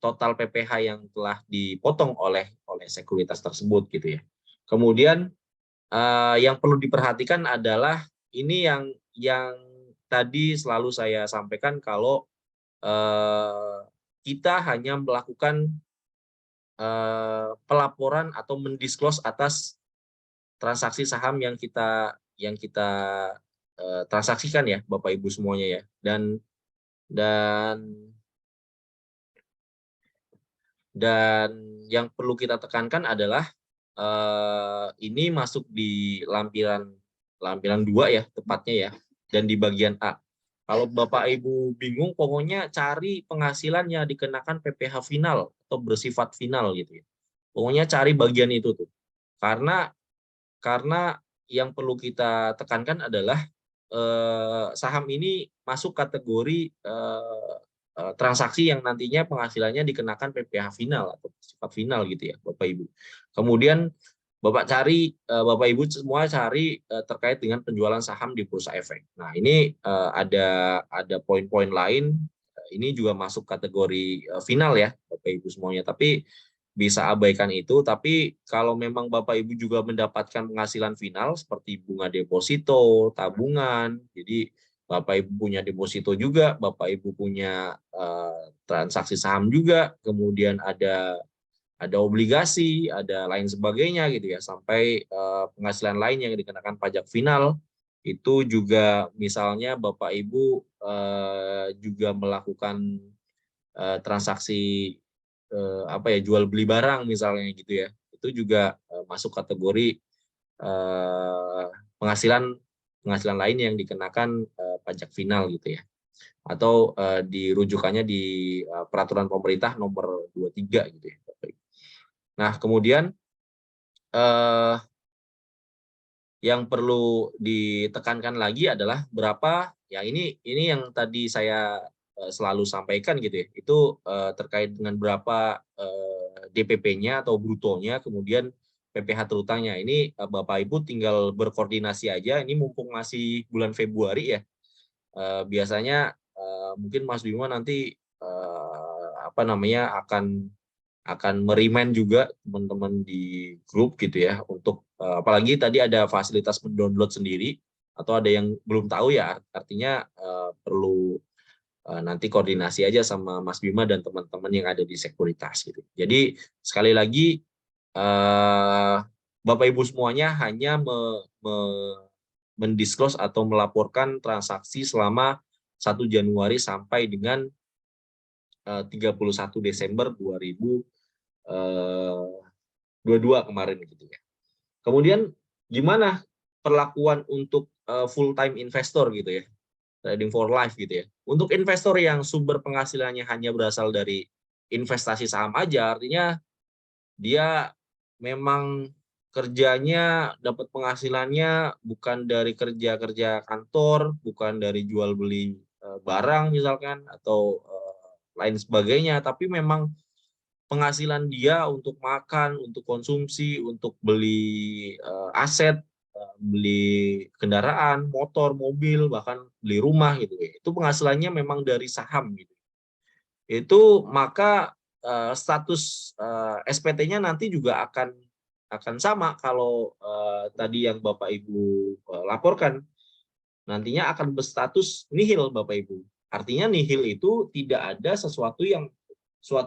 total PPh yang telah dipotong oleh sekuritas tersebut gitu ya. Kemudian yang perlu diperhatikan adalah ini yang tadi selalu saya sampaikan kalau kita hanya melakukan pelaporan atau mendisclose atas transaksi saham yang kita transaksikan ya Bapak Ibu semuanya ya. Dan yang perlu kita tekankan adalah ini masuk di lampiran 2 ya tepatnya ya, dan di bagian A. Kalau Bapak Ibu bingung, pokoknya cari penghasilannya dikenakan PPh final atau bersifat final gitu ya. Pokoknya cari bagian itu tuh. Karena yang perlu kita tekankan adalah saham ini masuk kategori transaksi yang nantinya penghasilannya dikenakan PPh final atau sifat final gitu ya Bapak Ibu. Kemudian Bapak Ibu semua cari terkait dengan penjualan saham di Bursa Efek. Nah, ini ada poin-poin lain, ini juga masuk kategori final ya Bapak Ibu semuanya, tapi bisa abaikan itu. Tapi kalau memang Bapak Ibu juga mendapatkan penghasilan final seperti bunga deposito, tabungan, jadi Bapak Ibu punya deposito juga, Bapak Ibu punya transaksi saham juga, kemudian ada obligasi, ada lain sebagainya gitu ya, sampai penghasilan lain yang dikenakan pajak final itu juga misalnya Bapak Ibu juga melakukan transaksi apa ya jual beli barang misalnya gitu ya, itu juga masuk kategori penghasilan lain yang dikenakan pajak final gitu ya, atau dirujukannya di peraturan pemerintah nomor 23 gitu ya. Nah, kemudian yang perlu ditekankan lagi adalah berapa ya, ini yang tadi saya selalu sampaikan gitu ya, itu terkait dengan berapa DPP-nya atau brutonya, kemudian PPh terutangnya. Ini Bapak Ibu tinggal berkoordinasi aja, ini mumpung masih bulan Februari ya. Biasanya mungkin Mas Bima nanti apa namanya akan merimain juga teman-teman di grup gitu ya, untuk apalagi tadi ada fasilitas mendownload sendiri atau ada yang belum tahu ya, artinya perlu nanti koordinasi aja sama Mas Bima dan teman-teman yang ada di sekuritas gitu. Jadi sekali lagi Bapak Ibu semuanya hanya mendisclose atau melaporkan transaksi selama 1 Januari sampai dengan 31 Desember 2022 kemarin gitu ya. Kemudian gimana perlakuan untuk full time investor gitu ya, trading for life gitu ya. Untuk investor yang sumber penghasilannya hanya berasal dari investasi saham aja, artinya dia memang kerjanya dapat penghasilannya bukan dari kerja kantor, bukan dari jual beli barang misalkan atau lain sebagainya, tapi memang penghasilan dia untuk makan, untuk konsumsi, untuk beli aset, beli kendaraan, motor, mobil, bahkan beli rumah gitu ya. Itu penghasilannya memang dari saham gitu. Itu maka status SPT-nya nanti juga akan sama kalau tadi yang Bapak Ibu laporkan, nantinya akan berstatus nihil Bapak Ibu. Artinya nihil itu tidak ada suatu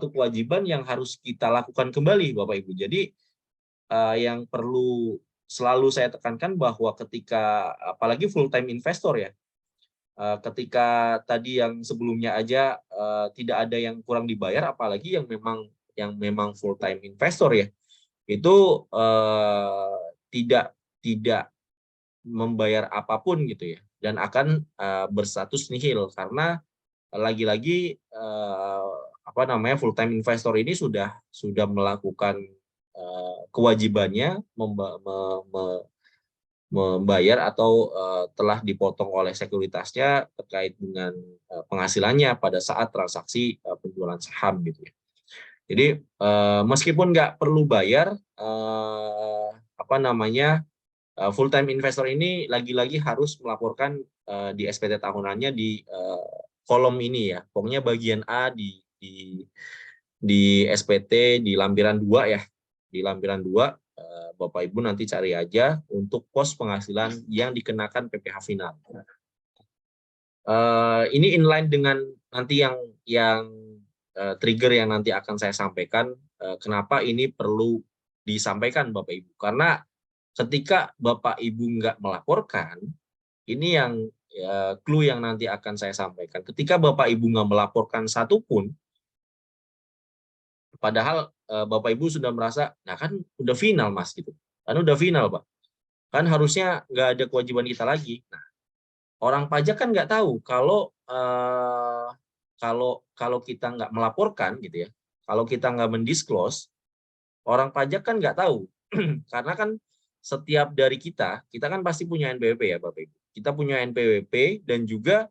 kewajiban yang harus kita lakukan kembali Bapak Ibu. Jadi yang perlu selalu saya tekankan bahwa ketika apalagi full time investor ya, ketika tadi yang sebelumnya aja tidak ada yang kurang dibayar, apalagi yang memang full time investor ya, itu tidak membayar apapun gitu ya, dan akan berstatus nihil karena lagi-lagi full time investor ini sudah melakukan kewajibannya membayar atau telah dipotong oleh sekuritasnya terkait dengan penghasilannya pada saat transaksi penjualan saham gitu ya. Jadi meskipun nggak perlu bayar, full time investor ini lagi-lagi harus melaporkan di SPT tahunannya di kolom ini ya. Pokoknya bagian A di SPT di lampiran 2 ya. Di lampiran 2 Bapak Ibu nanti cari aja untuk pos penghasilan yang dikenakan PPh final. Ini inline dengan nanti yang trigger yang nanti akan saya sampaikan. Kenapa ini perlu disampaikan Bapak Ibu? Karena ketika Bapak Ibu nggak melaporkan, ini yang clue yang nanti akan saya sampaikan. Ketika Bapak Ibu nggak melaporkan satupun, padahal Bapak Ibu sudah merasa, nah kan udah final Mas gitu, kan udah final Pak, kan harusnya nggak ada kewajiban kita lagi. Nah, orang pajak kan nggak tahu kalau kita nggak melaporkan gitu ya, kalau kita nggak mendisclose, orang pajak kan nggak tahu karena kan setiap dari kita kan pasti punya NPWP ya Bapak Ibu. Kita punya NPWP dan juga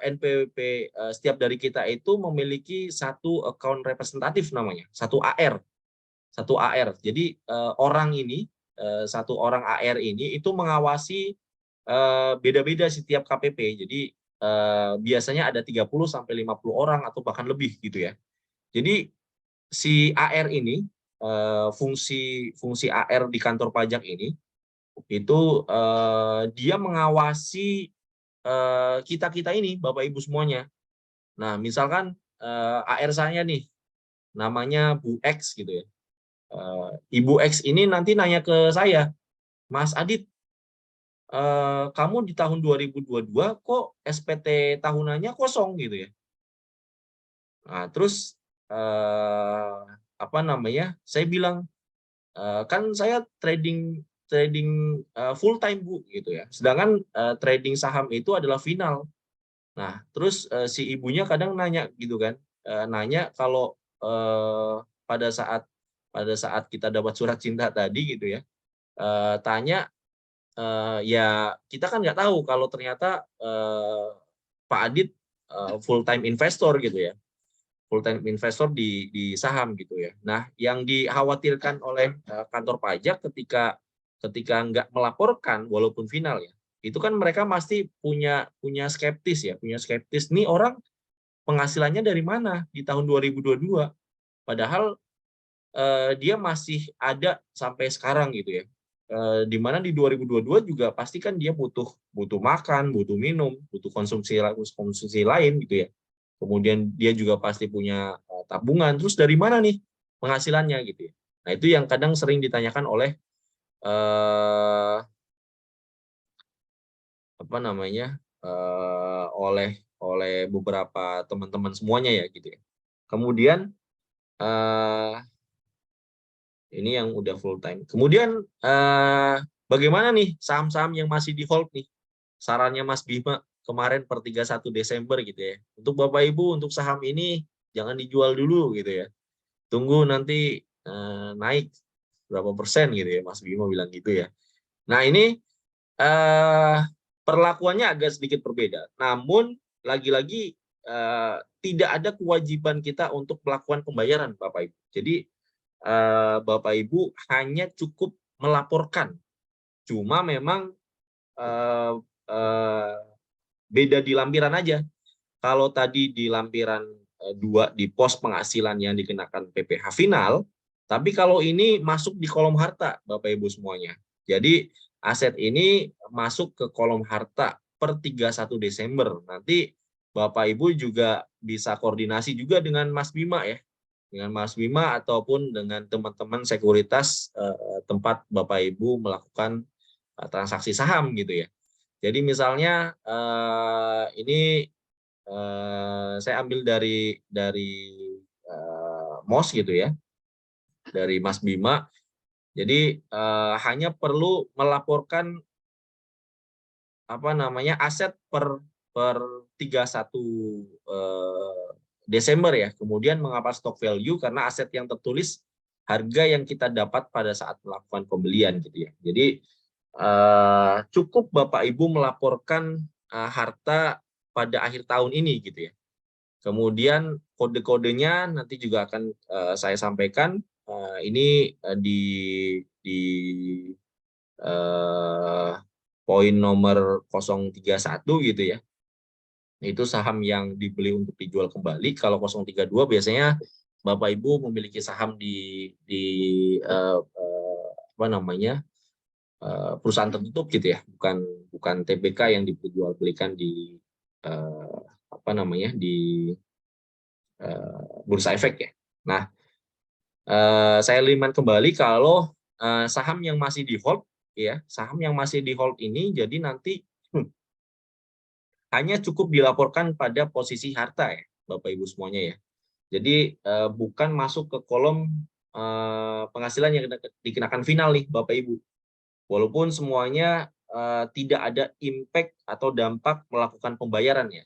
NPWP setiap dari kita itu memiliki satu account representatif namanya, satu AR. Jadi satu orang AR ini itu mengawasi beda-beda setiap KPP. Jadi biasanya ada 30 sampai 50 orang atau bahkan lebih gitu ya. Jadi si AR ini fungsi AR di kantor pajak ini itu dia mengawasi kita ini Bapak Ibu semuanya. Nah, misalkan AR saya nih namanya Bu X gitu ya. Ibu X ini nanti nanya ke saya, Mas Adit, kamu di tahun 2022 kok SPT tahunannya kosong gitu ya. Nah, terus saya bilang, kan saya trading full time Bu gitu ya. Sedangkan trading saham itu adalah final. Nah, terus si ibunya kadang nanya gitu kan, nanya kalau pada saat kita dapat surat cinta tadi gitu ya, tanya ya kita kan nggak tahu kalau ternyata Pak Adit full time investor gitu ya, full time investor di saham gitu ya. Nah, yang dikhawatirkan oleh kantor pajak ketika nggak melaporkan walaupun final ya, itu kan mereka pasti punya skeptis ya, nih orang penghasilannya dari mana di tahun 2022, padahal dia masih ada sampai sekarang gitu ya. di mana di 2022 juga pasti kan dia butuh makan, butuh minum, butuh konsumsi lain gitu ya. Kemudian dia juga pasti punya tabungan. Terus dari mana nih penghasilannya gitu ya. Nah, itu yang kadang sering ditanyakan oleh apa namanya? Oleh beberapa teman-teman semuanya ya gitu ya. Kemudian ini yang udah full time. Kemudian bagaimana nih saham-saham yang masih di hold nih? Sarannya Mas Bima kemarin per 31 Desember gitu ya. Untuk Bapak Ibu untuk saham ini jangan dijual dulu gitu ya. Tunggu nanti naik berapa persen gitu ya, Mas Bima bilang gitu ya. Nah, ini perlakuannya agak sedikit berbeda. Namun lagi-lagi tidak ada kewajiban kita untuk melakukan pembayaran Bapak Ibu. Jadi Bapak Ibu hanya cukup melaporkan. Cuma memang beda di lampiran aja. Kalau tadi di lampiran 2 di pos penghasilan yang dikenakan PPh final, tapi kalau ini masuk di kolom harta Bapak Ibu semuanya. Jadi aset ini masuk ke kolom harta per 31 Desember. Nanti Bapak Ibu juga bisa koordinasi juga dengan Mas Bima ya. Dengan Mas Bima ataupun dengan teman-teman sekuritas tempat Bapak Ibu melakukan transaksi saham gitu ya. Jadi misalnya ini saya ambil dari MOS gitu ya, dari Mas Bima. Jadi hanya perlu melaporkan apa namanya aset per 31 Desember ya. Kemudian mengapa stock value? Karena aset yang tertulis harga yang kita dapat pada saat melakukan pembelian gitu ya. Jadi cukup Bapak Ibu melaporkan harta pada akhir tahun ini gitu ya. Kemudian kode-kodenya nanti juga akan saya sampaikan. Ini di poin nomor 031 gitu ya. Itu saham yang dibeli untuk dijual kembali. Kalau 032 biasanya Bapak Ibu memiliki saham di apa namanya? Perusahaan tertutup gitu ya, bukan TBK yang diperjualbelikan di apa namanya di bursa efek ya. Nah, saya liman kembali kalau saham yang masih di hold ya, saham yang masih di hold ini jadi nanti hanya cukup dilaporkan pada posisi harta ya, Bapak Ibu semuanya ya. Jadi bukan masuk ke kolom penghasilan yang dikenakan final nih Bapak Ibu. Walaupun semuanya tidak ada impact atau dampak melakukan pembayaran ya.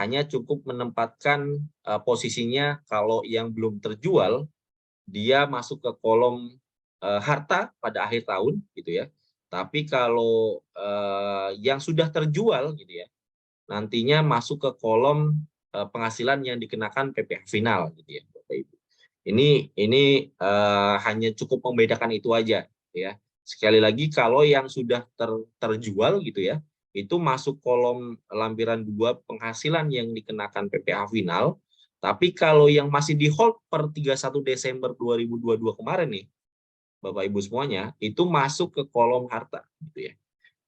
Hanya cukup menempatkan posisinya kalau yang belum terjual, dia masuk ke kolom harta pada akhir tahun gitu ya. Tapi kalau yang sudah terjual gitu ya, nantinya masuk ke kolom penghasilan yang dikenakan PPh final gitu ya, Bapak Ibu. Ini hanya cukup membedakan itu aja ya. Sekali lagi kalau yang sudah terjual gitu ya, itu masuk kolom lampiran 2 penghasilan yang dikenakan PPh final. Tapi kalau yang masih di hold per 31 Desember 2022 kemarin nih, Bapak Ibu semuanya, itu masuk ke kolom harta gitu ya.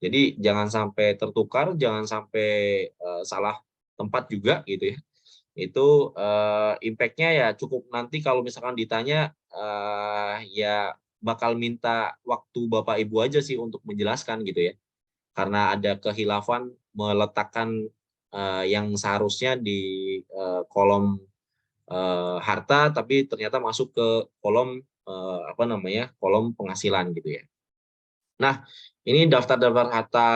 Jadi jangan sampai tertukar, jangan sampai salah tempat juga gitu ya. Itu impact-nya ya cukup nanti kalau misalkan ditanya ya bakal minta waktu Bapak Ibu aja sih untuk menjelaskan gitu ya. Karena ada kehilafan meletakkan yang seharusnya di kolom harta tapi ternyata masuk ke kolom apa namanya? Kolom penghasilan gitu ya. Nah, ini daftar-daftar harta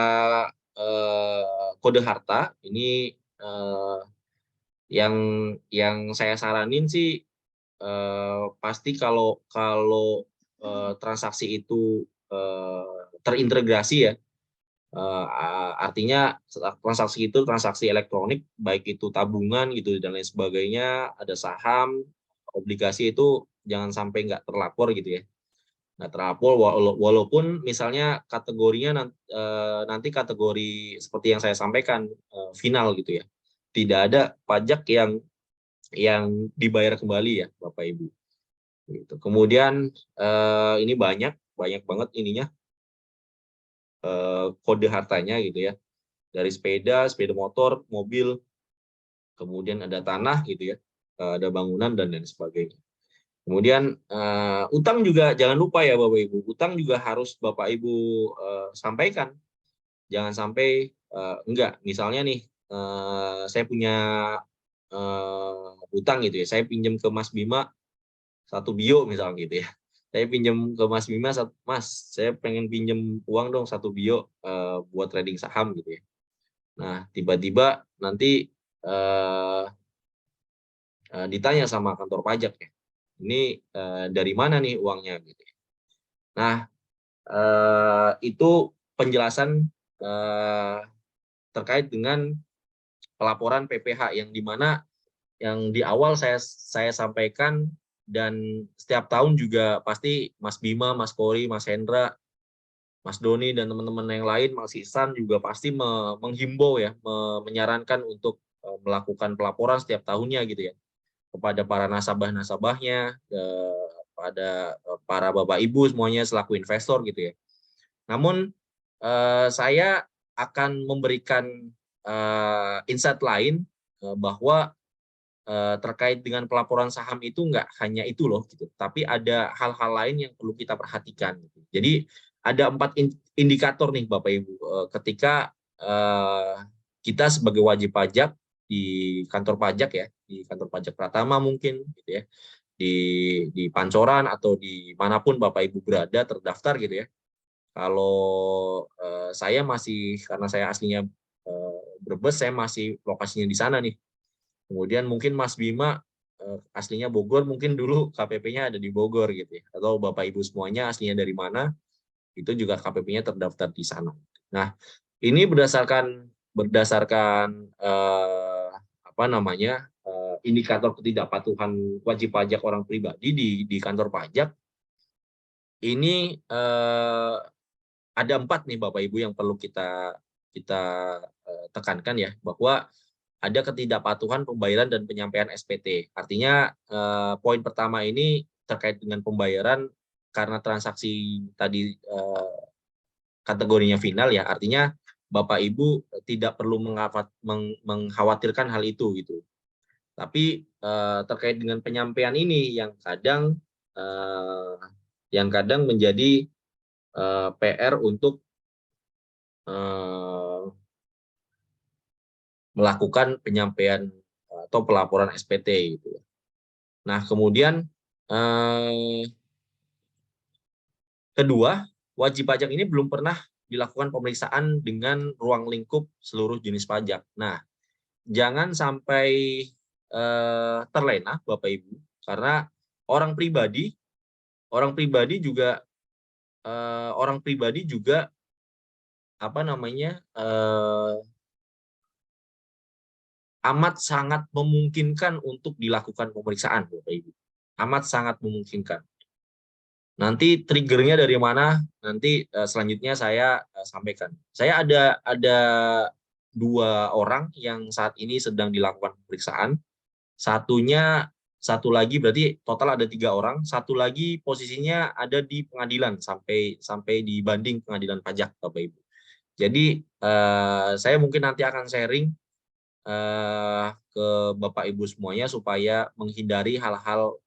kode harta ini yang saya saranin sih pasti kalau transaksi itu terintegrasi ya, artinya transaksi itu transaksi elektronik baik itu tabungan gitu dan lain sebagainya, ada saham, obligasi itu jangan sampai nggak terlapor gitu ya. Nggak terlapor walaupun misalnya kategorinya nanti kategori seperti yang saya sampaikan final gitu ya. Tidak ada pajak yang dibayar kembali ya Bapak Ibu. Gitu. Kemudian ini banyak banget ininya kode hartanya gitu ya. Dari sepeda motor, mobil, kemudian ada tanah gitu ya, ada bangunan dan lain sebagainya. Kemudian utang juga jangan lupa ya Bapak Ibu, utang juga harus Bapak Ibu sampaikan. Jangan sampai enggak, misalnya nih saya punya utang gitu ya, saya pinjam ke Mas Bima 1 bio misalnya gitu ya. Saya pinjam ke Mas Bima, Mas, saya pengen pinjam uang dong 1 bio buat trading saham gitu ya. Nah, tiba-tiba nanti ditanya sama kantor pajak ya, ini dari mana nih uangnya gitu ya. Nah, itu penjelasan terkait dengan pelaporan PPH yang dimana yang di awal saya sampaikan, dan setiap tahun juga pasti Mas Bima, Mas Kori, Mas Hendra, Mas Doni dan teman-teman yang lain, Mas Ihsan juga pasti menghimbau ya, menyarankan untuk melakukan pelaporan setiap tahunnya gitu ya, kepada para nasabah-nasabahnya, pada para Bapak Ibu semuanya selaku investor gitu ya. Namun saya akan memberikan insight lain bahwa terkait dengan pelaporan saham itu nggak hanya itu loh gitu, tapi ada hal-hal lain yang perlu kita perhatikan gitu. Jadi ada 4 indikator nih Bapak Ibu ketika kita sebagai wajib pajak di kantor pajak ya, di kantor pajak Pratama mungkin gitu ya, di Pancoran atau di manapun Bapak Ibu berada terdaftar gitu ya. Kalau saya masih, karena saya aslinya Brebes, saya masih lokasinya di sana nih. Kemudian mungkin Mas Bima aslinya Bogor, mungkin dulu KPP-nya ada di Bogor gitu ya. Atau Bapak Ibu semuanya aslinya dari mana, itu juga KPP-nya terdaftar di sana. Nah, ini berdasarkan apa namanya indikator ketidakpatuhan wajib pajak orang pribadi di kantor pajak. Ini ada 4 nih Bapak Ibu yang perlu kita tekankan ya, bahwa ada ketidakpatuhan pembayaran dan penyampaian SPT. Artinya poin pertama ini terkait dengan pembayaran karena transaksi tadi kategorinya final ya, artinya Bapak Ibu tidak perlu mengkhawatirkan hal itu gitu. Tapi terkait dengan penyampaian ini yang kadang menjadi PR untuk melakukan penyampaian atau pelaporan SPT gitu. Nah, kemudian kedua, wajib pajak ini belum pernah dilakukan pemeriksaan dengan ruang lingkup seluruh jenis pajak. Nah, jangan sampai terlena Bapak Ibu, karena orang pribadi juga apa namanya amat sangat memungkinkan untuk dilakukan pemeriksaan Bapak Ibu. Amat sangat memungkinkan. Nanti triggernya dari mana? Nanti selanjutnya saya sampaikan. Saya ada 2 orang yang saat ini sedang dilakukan pemeriksaan. Satu lagi berarti total ada 3 orang. Satu lagi posisinya ada di pengadilan sampai di banding pengadilan pajak Bapak Ibu. Jadi saya mungkin nanti akan sharing ke Bapak Ibu semuanya supaya menghindari hal-hal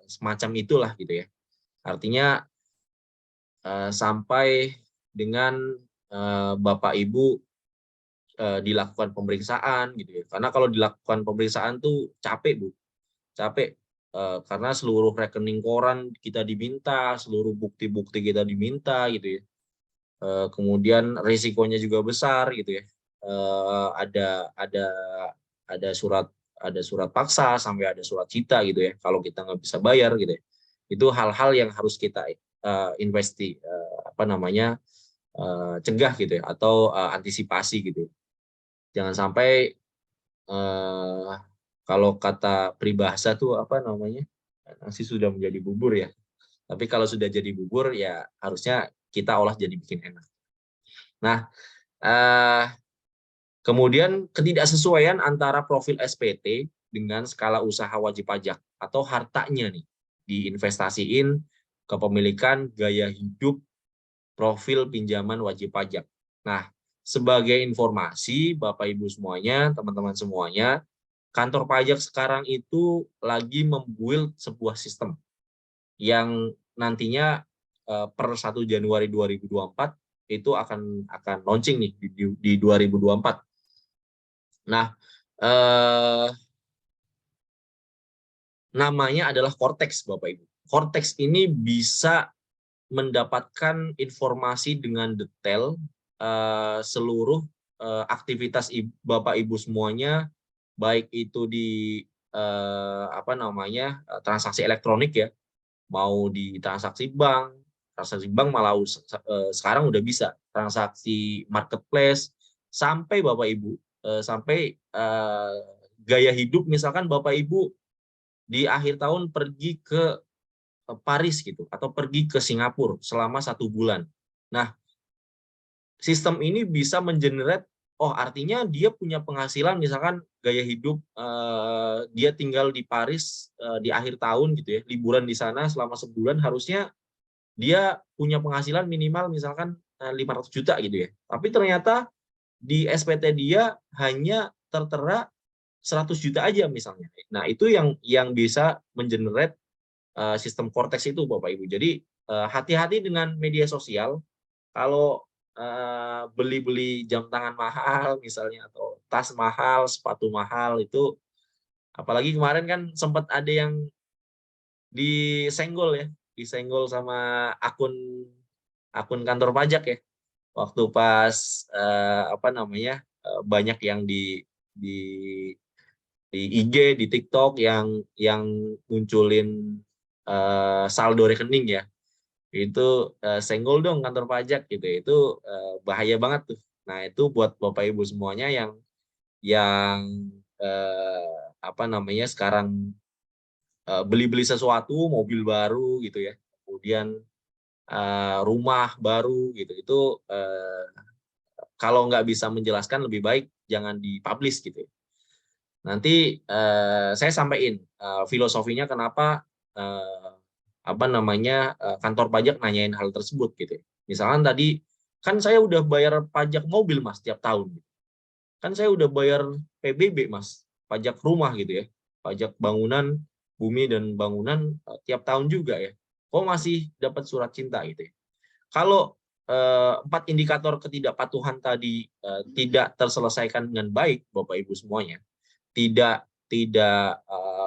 semacam itulah gitu ya. Artinya sampai dengan Bapak Ibu dilakukan pemeriksaan gitu ya. Karena kalau dilakukan pemeriksaan tuh capek Bu, capek karena seluruh rekening koran kita diminta, seluruh bukti-bukti kita diminta gitu ya. Kemudian risikonya juga besar gitu ya. Ada surat paksa sampai ada surat cita gitu ya kalau kita nggak bisa bayar gitu ya. Itu hal-hal yang harus kita cegah gitu ya, atau antisipasi gitu ya. Jangan sampai kalau kata peribahasa tuh apa namanya, nasi sudah menjadi bubur ya, tapi kalau sudah jadi bubur ya harusnya kita olah jadi bikin enak. Nah, kemudian ketidaksesuaian antara profil SPT dengan skala usaha wajib pajak atau hartanya nih diinvestasiin, kepemilikan, gaya hidup, profil pinjaman wajib pajak. Nah, sebagai informasi Bapak Ibu semuanya, teman-teman semuanya, kantor pajak sekarang itu lagi membuild sebuah sistem yang nantinya per 1 Januari 2024 itu akan launching nih di 2024. Nah, namanya adalah Cortex, Bapak Ibu. Cortex ini bisa mendapatkan informasi dengan detail seluruh aktivitas Bapak Ibu semuanya, baik itu di transaksi elektronik ya, mau di transaksi bank malah sekarang udah bisa transaksi marketplace, sampai Bapak Ibu sampai gaya hidup, misalkan Bapak Ibu di akhir tahun pergi ke Paris gitu, atau pergi ke Singapura selama 1 bulan. Nah, sistem ini bisa mengenerate, oh artinya dia punya penghasilan, misalkan gaya hidup dia tinggal di Paris di akhir tahun gitu ya, liburan di sana selama sebulan, harusnya dia punya penghasilan minimal misalkan 500 juta gitu ya. Tapi ternyata di SPT dia hanya tertera 100 juta aja misalnya. Nah, itu yang bisa mengenerate sistem Cortex itu, Bapak Ibu. Jadi hati-hati dengan media sosial. Kalau beli-beli jam tangan mahal misalnya, atau tas mahal, sepatu mahal, itu apalagi kemarin kan sempat ada yang disenggol sama akun kantor pajak ya, waktu pas banyak yang di di IG, di TikTok yang munculin saldo rekening ya, itu senggol dong kantor pajak gitu. Itu bahaya banget tuh. Nah, itu buat Bapak Ibu semuanya yang sekarang beli-beli sesuatu, mobil baru gitu ya, kemudian rumah baru gitu, itu kalau nggak bisa menjelaskan, lebih baik jangan dipublish gitu ya. Nanti saya sampaikan filosofinya kenapa kantor pajak nanyain hal tersebut gitu ya. Misalkan tadi kan saya udah bayar pajak mobil Mas tiap tahun. Kan saya udah bayar PBB Mas, pajak rumah gitu ya. Pajak bangunan, bumi dan bangunan tiap tahun juga ya. Kok masih dapat surat cinta gitu ya. Kalau 4 indikator ketidakpatuhan tadi tidak terselesaikan dengan baik Bapak Ibu semuanya, tidak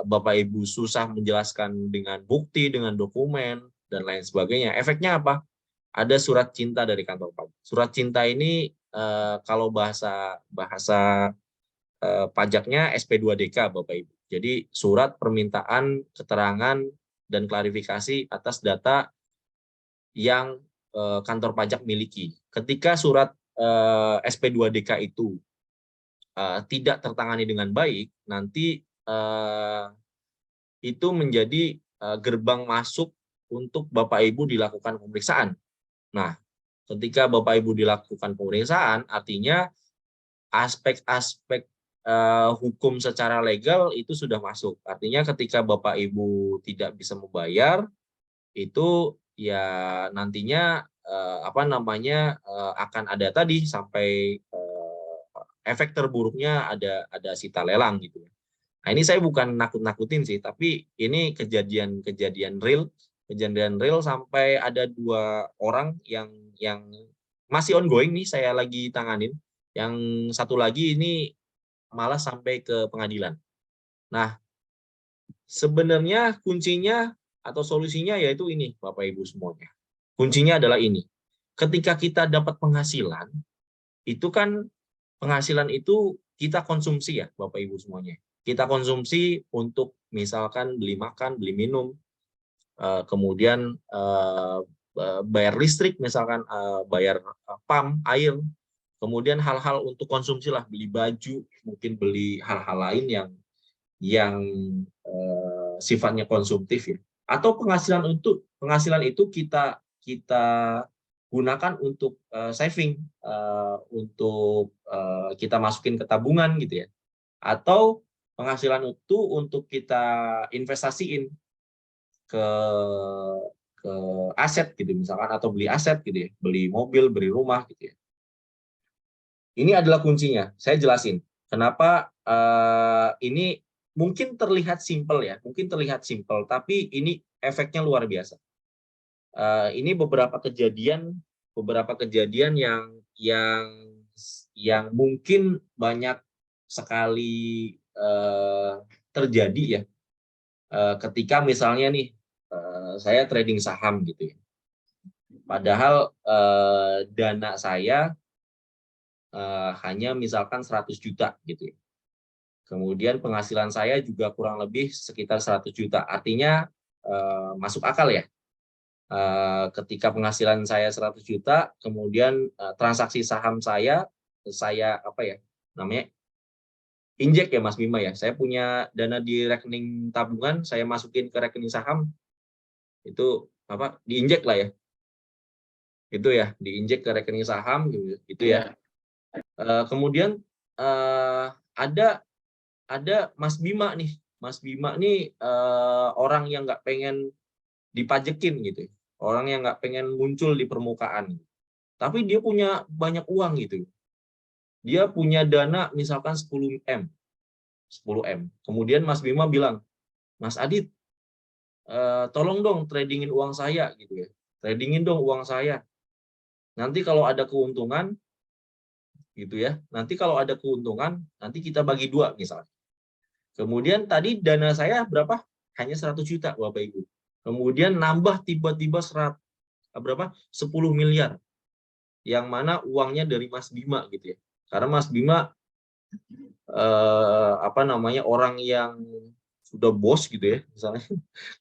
Bapak Ibu susah menjelaskan dengan bukti, dengan dokumen dan lain sebagainya. Efeknya apa? Ada surat cinta dari kantor pajak. Surat cinta ini kalau bahasa pajaknya SP2DK Bapak Ibu. Jadi surat permintaan keterangan dan klarifikasi atas data yang kantor pajak miliki. Ketika surat SP2DK itu tidak tertangani dengan baik, nanti itu menjadi gerbang masuk untuk Bapak Ibu dilakukan pemeriksaan. Nah, ketika Bapak Ibu dilakukan pemeriksaan, artinya aspek-aspek hukum secara legal itu sudah masuk. Artinya ketika Bapak Ibu tidak bisa membayar, itu ya nantinya akan ada tadi sampai efek terburuknya ada sita lelang gitu. Nah, ini saya bukan nakut-nakutin sih, tapi ini kejadian real sampai ada 2 orang yang masih ongoing nih, saya lagi tanganin. Yang satu lagi ini malah sampai ke pengadilan. Nah, sebenarnya kuncinya atau solusinya yaitu ini, Bapak Ibu semuanya. Kuncinya adalah ini. Ketika kita dapat penghasilan, itu kan penghasilan itu kita konsumsi ya, Bapak Ibu semuanya. Kita konsumsi untuk misalkan beli makan, beli minum, kemudian bayar listrik, misalkan bayar PAM, air, kemudian hal-hal untuk konsumsi lah, beli baju, mungkin beli hal-hal lain yang sifatnya konsumtif ya. Atau penghasilan itu kita gunakan untuk saving, untuk kita masukin ke tabungan gitu ya. Atau penghasilan itu untuk kita investasiin ke ke aset gitu misalkan, atau beli aset gitu ya, beli mobil, beli rumah gitu ya. Ini adalah kuncinya. Saya jelasin kenapa ini mungkin terlihat simpel ya, mungkin terlihat simpel, tapi ini efeknya luar biasa. Ini beberapa kejadian yang mungkin banyak sekali terjadi ya, ketika misalnya nih saya trading saham gitu ya. Padahal dana saya hanya misalkan 100 juta gitu ya. Kemudian penghasilan saya juga kurang lebih sekitar 100 juta. Artinya masuk akal ya. Ketika penghasilan saya 100 juta, kemudian transaksi saham saya apa ya namanya, injek ya Mas Bima ya. Saya punya dana di rekening tabungan, saya masukin ke rekening saham, itu apa, diinjek lah ya. Itu ya, diinjek ke rekening saham gitu ya. Kemudian ada Mas Bima nih. Mas Bima nih orang yang nggak pengen dipajekin gitu. Orang yang nggak pengen muncul di permukaan. Tapi dia punya banyak uang gitu. Dia punya dana misalkan 10 M. Kemudian Mas Bima bilang, Mas Adit, tolong dong tradingin uang saya gitu ya. Tradingin dong uang saya. Nanti kalau ada keuntungan gitu ya. Nanti kalau ada keuntungan, nanti kita bagi 2 misalnya. Kemudian tadi dana saya berapa? Hanya 100 juta Bapak Ibu. Kemudian nambah tiba-tiba 10 miliar. Yang mana uangnya dari Mas Bima gitu ya. Karena Mas Bima apa namanya, orang yang sudah bos gitu ya misalnya.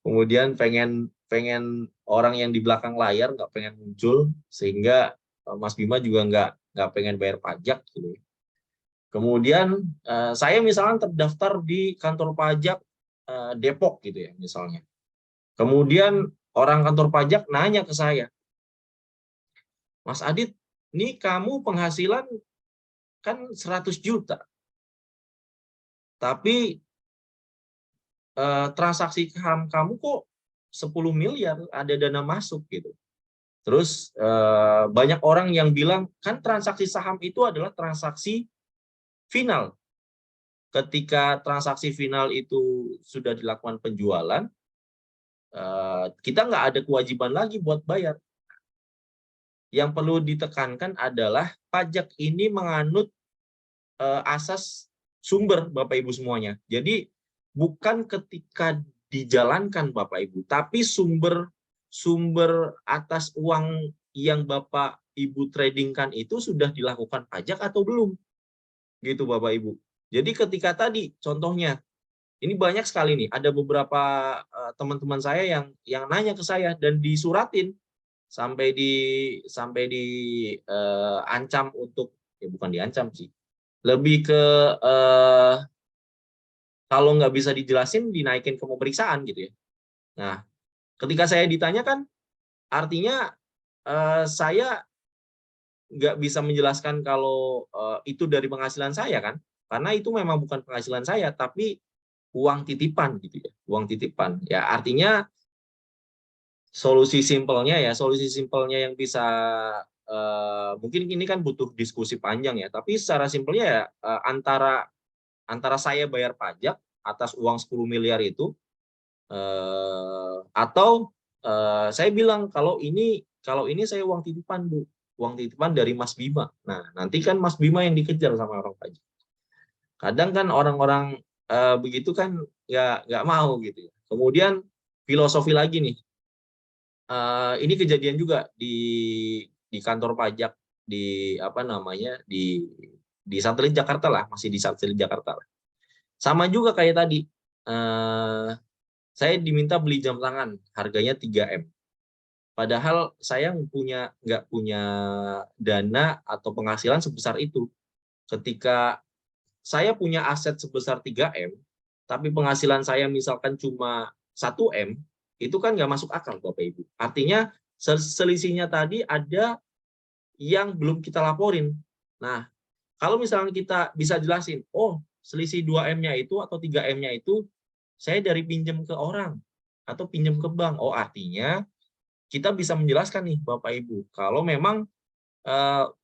Kemudian pengen orang yang di belakang layar nggak pengen muncul, sehingga Mas Bima juga nggak pengen bayar pajak gitu ya. Kemudian saya misalnya terdaftar di kantor pajak Depok gitu ya misalnya. Kemudian orang kantor pajak nanya ke saya, Mas Adit, nih kamu penghasilan kan 100 juta, tapi transaksi saham kamu kok 10 miliar, ada dana masuk gitu. Terus banyak orang yang bilang, kan transaksi saham itu adalah transaksi final. Ketika transaksi final itu sudah dilakukan penjualan, kita nggak ada kewajiban lagi buat bayar. Yang perlu ditekankan adalah pajak ini menganut asas sumber Bapak Ibu semuanya. Jadi bukan ketika dijalankan Bapak Ibu, tapi sumber atas uang yang Bapak Ibu tradingkan itu sudah dilakukan pajak atau belum. Gitu Bapak Ibu. Jadi ketika tadi contohnya, ini banyak sekali nih, ada beberapa teman-teman saya yang nanya ke saya dan disuratin sampai di ancam untuk, ya bukan diancam sih, lebih ke kalau nggak bisa dijelasin dinaikin ke pemeriksaan gitu ya. Nah, ketika saya ditanyakan, artinya saya nggak bisa menjelaskan kalau itu dari penghasilan saya kan, karena itu memang bukan penghasilan saya, tapi uang titipan gitu ya, uang titipan. Ya artinya solusi simpelnya yang bisa mungkin ini kan butuh diskusi panjang ya, tapi secara simpelnya ya antara saya bayar pajak atas uang 10 miliar itu atau saya bilang kalau ini saya uang titipan Bu, uang titipan dari Mas Bima. Nah, nanti kan Mas Bima yang dikejar sama orang pajak. Kadang kan orang-orang begitu kan nggak mau gitu ya. Kemudian filosofi lagi nih. Ini kejadian juga di kantor pajak di apa namanya di satelit Jakarta lah, masih di satelit Jakarta lah. Sama juga kayak tadi. Saya diminta beli jam tangan, harganya 3M. Padahal saya nggak punya dana atau penghasilan sebesar itu. Ketika saya punya aset sebesar 3M, tapi penghasilan saya misalkan cuma 1M, itu kan nggak masuk akal Bapak Ibu. Artinya selisihnya tadi ada yang belum kita laporin. Nah, kalau misalnya kita bisa jelasin, oh selisih 2M-nya itu atau 3M-nya itu saya dari pinjam ke orang atau pinjam ke bank. Oh artinya kita bisa menjelaskan nih Bapak Ibu, kalau memang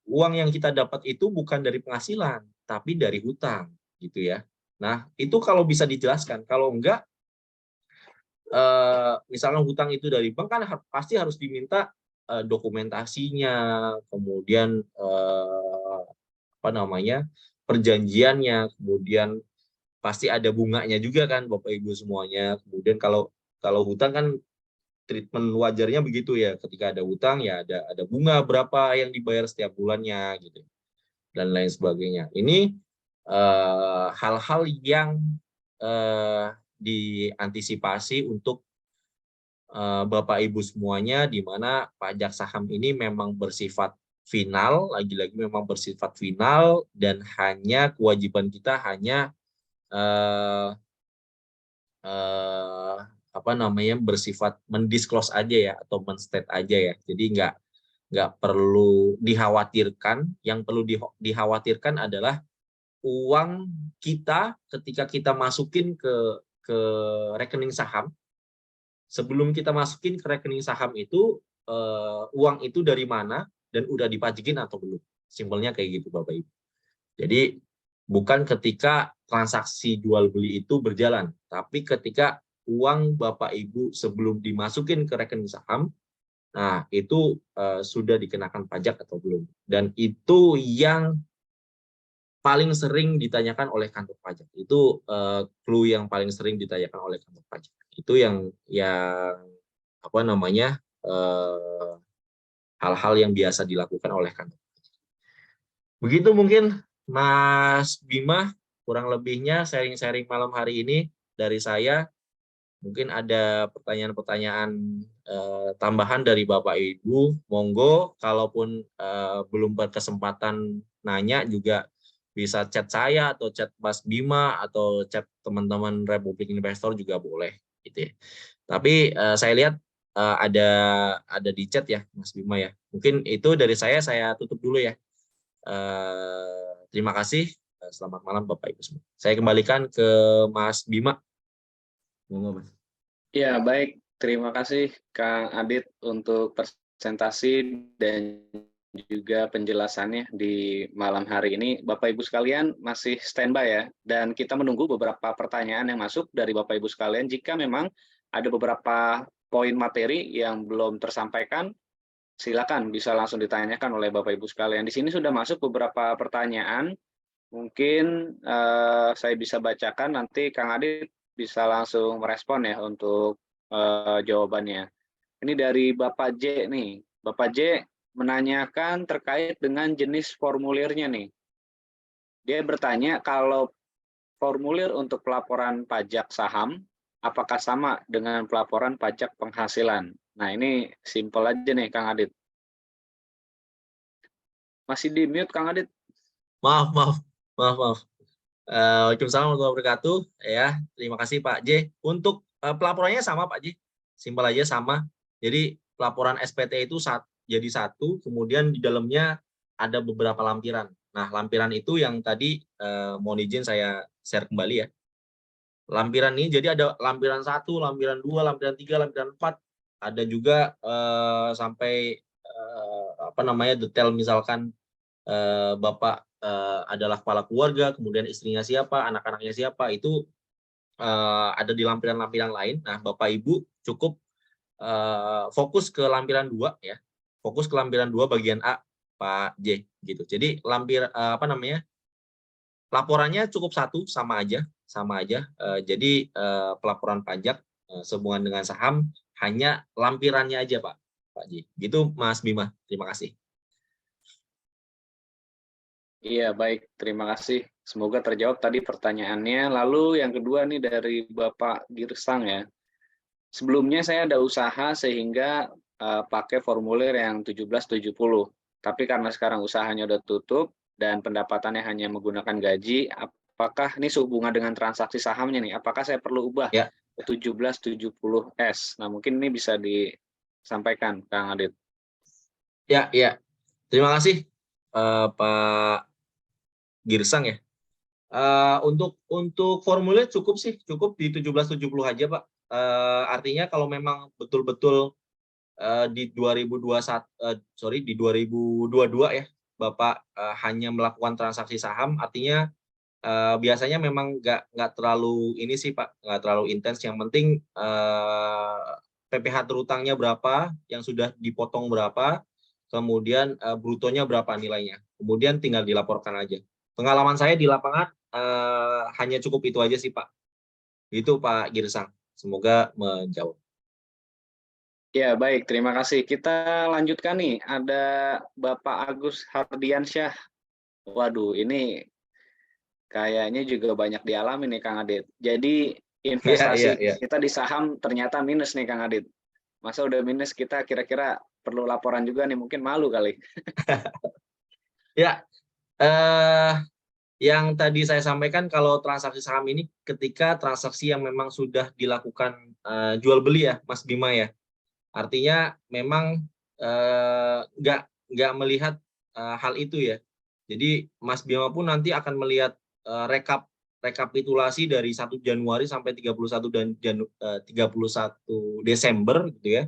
uang yang kita dapat itu bukan dari penghasilan, tapi dari hutang, gitu ya. Nah, itu kalau bisa dijelaskan. Kalau enggak, misalnya hutang itu dari bank kan pasti harus diminta dokumentasinya, kemudian apa namanya perjanjiannya, kemudian pasti ada bunganya juga kan Bapak Ibu semuanya. Kemudian kalau kalau hutang kan treatment wajarnya begitu ya, ketika ada hutang ya ada bunga berapa yang dibayar setiap bulannya gitu dan lain sebagainya. Ini hal-hal yang diantisipasi untuk Bapak Ibu semuanya, di mana pajak saham ini memang bersifat final, lagi-lagi memang bersifat final, dan hanya kewajiban kita hanya eh, eh, apa namanya bersifat mendisclose aja ya, atau menstate aja ya. Jadi nggak perlu dikhawatirkan. Yang perlu dikhawatirkan adalah uang kita ketika kita masukin ke rekening saham. Sebelum kita masukin ke rekening saham itu, uang itu dari mana dan udah dipajakin atau belum. Simpelnya kayak gitu Bapak Ibu. Jadi bukan ketika transaksi jual beli itu berjalan, tapi ketika uang Bapak Ibu sebelum dimasukin ke rekening saham, nah itu sudah dikenakan pajak atau belum. Dan itu yang paling sering ditanyakan oleh kantor pajak. Itu clue yang paling sering ditanyakan oleh kantor pajak. Itu yang apa namanya hal-hal yang biasa dilakukan oleh kantor. Begitu mungkin Mas Bima, kurang lebihnya sharing-sharing malam hari ini dari saya. Mungkin ada pertanyaan-pertanyaan tambahan dari Bapak Ibu, monggo. Kalaupun belum berkesempatan nanya juga bisa chat saya atau chat Mas Bima atau chat teman-teman Republik Investor juga boleh gitu ya. Tapi saya lihat ada di chat ya Mas Bima ya. Mungkin itu dari saya tutup dulu ya. Terima kasih. Selamat malam Bapak Ibu semua. Saya kembalikan ke Mas Bima. Monggo Mas. Ya, baik. Terima kasih Kang Adit untuk presentasi dan juga penjelasannya di malam hari ini. Bapak Ibu sekalian masih standby ya, dan kita menunggu beberapa pertanyaan yang masuk dari Bapak Ibu sekalian. Jika memang ada beberapa poin materi yang belum tersampaikan, silakan bisa langsung ditanyakan oleh Bapak Ibu sekalian. Di sini sudah masuk beberapa pertanyaan. Mungkin saya bisa bacakan, nanti Kang Adit bisa langsung merespon ya untuk jawabannya. Ini dari Bapak J nih. Bapak J menanyakan terkait dengan jenis formulirnya nih. Dia bertanya kalau formulir untuk pelaporan pajak saham, apakah sama dengan pelaporan pajak penghasilan? Nah ini simpel aja nih Kang Adit. Masih di mute Kang Adit? Maaf. Waalaikumsalam warahmatullahi wabarakatuh. Ya, terima kasih Pak J. Untuk pelaporannya sama Pak J. Simpel aja sama. Jadi pelaporan SPT itu jadi satu, kemudian di dalamnya ada beberapa lampiran. Nah, lampiran itu yang tadi mohon izin saya share kembali ya. Lampiran ini jadi ada lampiran 1, lampiran 2, lampiran 3, lampiran 4. Ada juga sampai apa namanya detail misalkan Bapak adalah kepala keluarga, kemudian istrinya siapa, anak-anaknya siapa, itu ada di lampiran-lampiran lain. Nah, Bapak Ibu cukup fokus ke lampiran 2 ya. Fokus ke lampiran 2 bagian A, Pak J gitu. Jadi apa namanya? Laporannya cukup satu, sama aja. Jadi pelaporan pajak sehubungan dengan saham hanya lampirannya aja, Pak J. Gitu Mas Bima. Terima kasih. Iya, baik. Terima kasih. Semoga terjawab tadi pertanyaannya. Lalu yang kedua nih dari Bapak Girsang ya. Sebelumnya saya ada usaha sehingga pakai formulir yang 1770. Tapi karena sekarang usahanya udah tutup dan pendapatannya hanya menggunakan gaji, apakah ini sehubungan dengan transaksi sahamnya nih? Apakah saya perlu ubah Ya. ke 1770S? Nah, mungkin ini bisa disampaikan Kang Adit. Ya. Terima kasih Pak Girsang ya. Untuk formulir cukup di 1770 aja Pak. Artinya kalau memang betul-betul di 2022 ya, Bapak hanya melakukan transaksi saham, artinya biasanya memang nggak terlalu ini sih Pak, nggak terlalu intens. Yang penting PPh terutangnya berapa, yang sudah dipotong berapa, kemudian brutonya berapa nilainya, kemudian tinggal dilaporkan aja. Pengalaman saya di lapangan hanya cukup itu aja sih Pak. Itu Pak Girsang, semoga menjawab. Ya, baik. Terima kasih. Kita lanjutkan nih. Ada Bapak Agus Hardiansyah. Waduh, ini kayaknya juga banyak dialami nih, Kang Adit. Jadi, Iya, iya, investasi iya. kita di saham ternyata minus nih, Kang Adit. Masa udah minus, kita kira-kira perlu laporan juga nih, mungkin malu kali. Ya, yang tadi saya sampaikan, kalau transaksi saham ini ketika transaksi yang memang sudah dilakukan jual beli ya, Mas Bima ya. Artinya memang nggak melihat hal itu ya. Jadi Mas Bima pun nanti akan melihat rekapitulasi dari 1 Januari sampai 31 Desember gitu ya,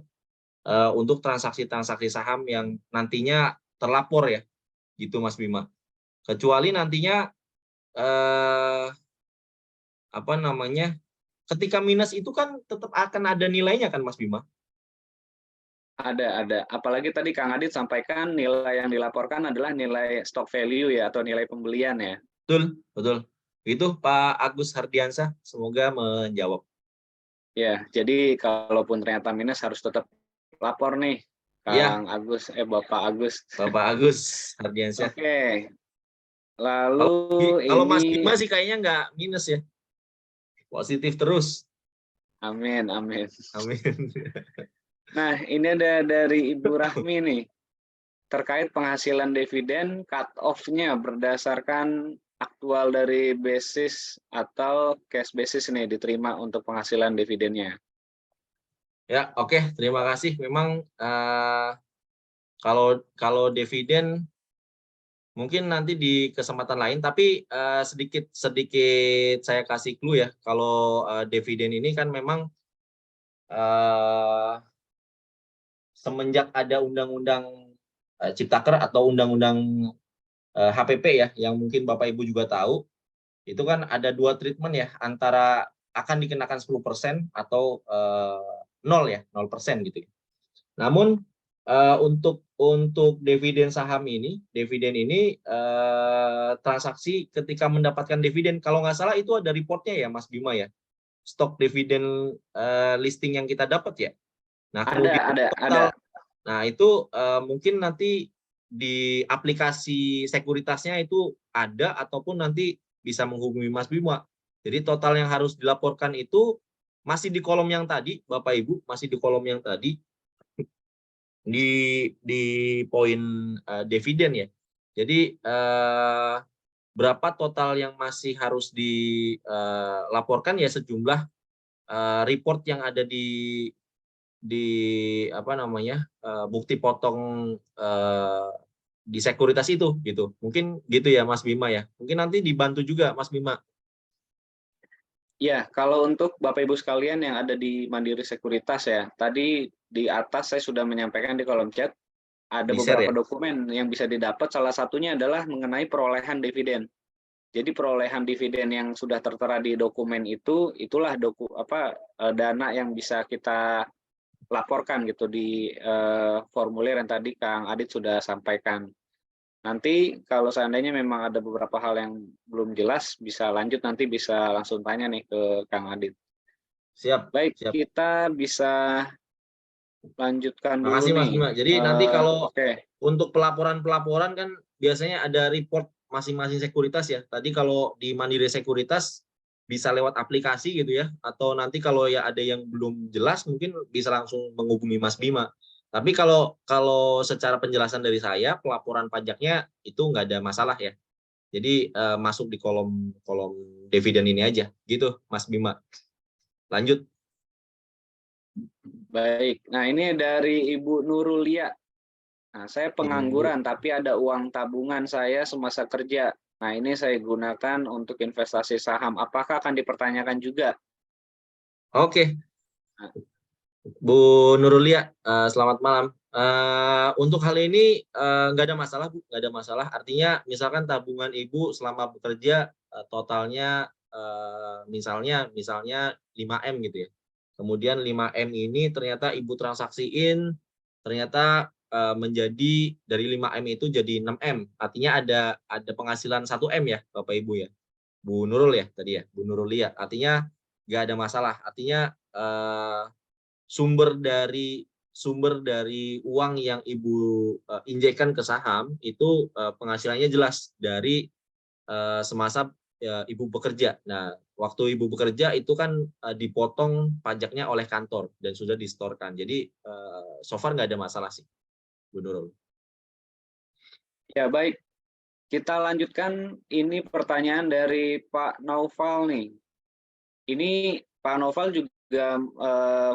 untuk transaksi-transaksi saham yang nantinya terlapor ya, gitu Mas Bima. Kecuali nantinya apa namanya, ketika minus itu kan tetap akan ada nilainya kan Mas Bima? Ada. Apalagi tadi Kang Adit sampaikan nilai yang dilaporkan adalah nilai stock value ya, atau nilai pembelian ya. Betul, betul. Itu Pak Agus Hardiansyah, semoga menjawab. Ya, jadi kalaupun ternyata minus harus tetap lapor nih, Iya, Bapak Agus. Bapak Agus Hardiansyah. Oke, lalu Kalau Mas ini, Bima sih kayaknya nggak minus ya, positif terus. amin, amin. Amin. Nah, ini ada dari Ibu Rahmi nih, terkait penghasilan dividen, cut off-nya berdasarkan aktual dari basis atau cash basis nih diterima untuk penghasilan dividennya. Ya, oke, terima kasih. Memang kalau dividen mungkin nanti di kesempatan lain, tapi sedikit saya kasih clue ya. Kalau dividen ini kan memang semenjak ada undang-undang Ciptaker atau undang-undang HPP ya, yang mungkin Bapak Ibu juga tahu, itu kan ada 2 treatment ya, antara akan dikenakan 10% atau 0 ya, 0% gitu ya. Namun untuk dividen saham ini, transaksi ketika mendapatkan dividen, kalau nggak salah itu ada reportnya ya Mas Bima ya, stok dividen listing yang kita dapat ya. Nah kemudian Ada. total, nah itu mungkin nanti di aplikasi sekuritasnya itu ada, ataupun nanti bisa menghubungi Mas Bima. Jadi total yang harus dilaporkan itu masih di kolom yang tadi, Bapak Ibu, masih di kolom yang tadi, di poin dividen ya. Jadi berapa total yang masih harus dilaporkan ya, sejumlah report yang ada di apa namanya, bukti potong di sekuritas itu gitu. Mungkin gitu ya Mas Bima ya. Mungkin nanti dibantu juga Mas Bima. Ya, kalau untuk Bapak Ibu sekalian yang ada di Mandiri Sekuritas ya, tadi di atas saya sudah menyampaikan di kolom chat, ada Di share beberapa ya. dokumen yang bisa didapat, salah satunya adalah mengenai perolehan dividen. Jadi perolehan dividen yang sudah tertera di dokumen itu, itulah dana yang bisa kita laporkan gitu di formulir yang tadi Kang Adit sudah sampaikan. Nanti kalau seandainya memang ada beberapa hal yang belum jelas, bisa lanjut, nanti bisa langsung tanya nih ke Kang Adit. Siap, Baik, siap. kita bisa lanjutkan dulu Makasih Mas nih. Bima. Jadi nanti kalau Oke. untuk pelaporan-pelaporan kan biasanya ada report masing-masing sekuritas ya. Tadi kalau di Mandiri Sekuritas bisa lewat aplikasi gitu ya, atau nanti kalau ya ada yang belum jelas mungkin bisa langsung menghubungi Mas Bima. Tapi kalau secara penjelasan dari saya, pelaporan pajaknya itu nggak ada masalah ya. Jadi masuk di kolom dividen ini aja gitu Mas Bima. Lanjut. Baik. Nah, ini dari Ibu Nurulia. Nah, saya Ibu. pengangguran tapi ada uang tabungan saya semasa kerja. Nah, ini saya gunakan untuk investasi saham. Apakah akan dipertanyakan juga? Oke. Nah, Bu Nurulia, selamat malam. Untuk hal ini nggak ada masalah, Bu, nggak ada masalah. Artinya misalkan tabungan Ibu selama bekerja totalnya misalnya 5M gitu ya. Kemudian 5M ini ternyata Ibu transaksiin, ternyata menjadi dari 5M itu jadi 6M. Artinya ada penghasilan 1M ya, Bapak Ibu ya. Bu Nurul ya tadi ya, Bu Nurulia. Artinya nggak ada masalah. Artinya sumber dari uang yang Ibu injekkan ke saham itu penghasilannya jelas dari semasa Ibu bekerja. Nah, waktu Ibu bekerja itu kan dipotong pajaknya oleh kantor dan sudah disetorkan. Jadi so far nggak ada masalah sih, Bu Nurul. Ya, baik. Kita lanjutkan, ini pertanyaan dari Pak Naufal nih. Ini Pak Naufal juga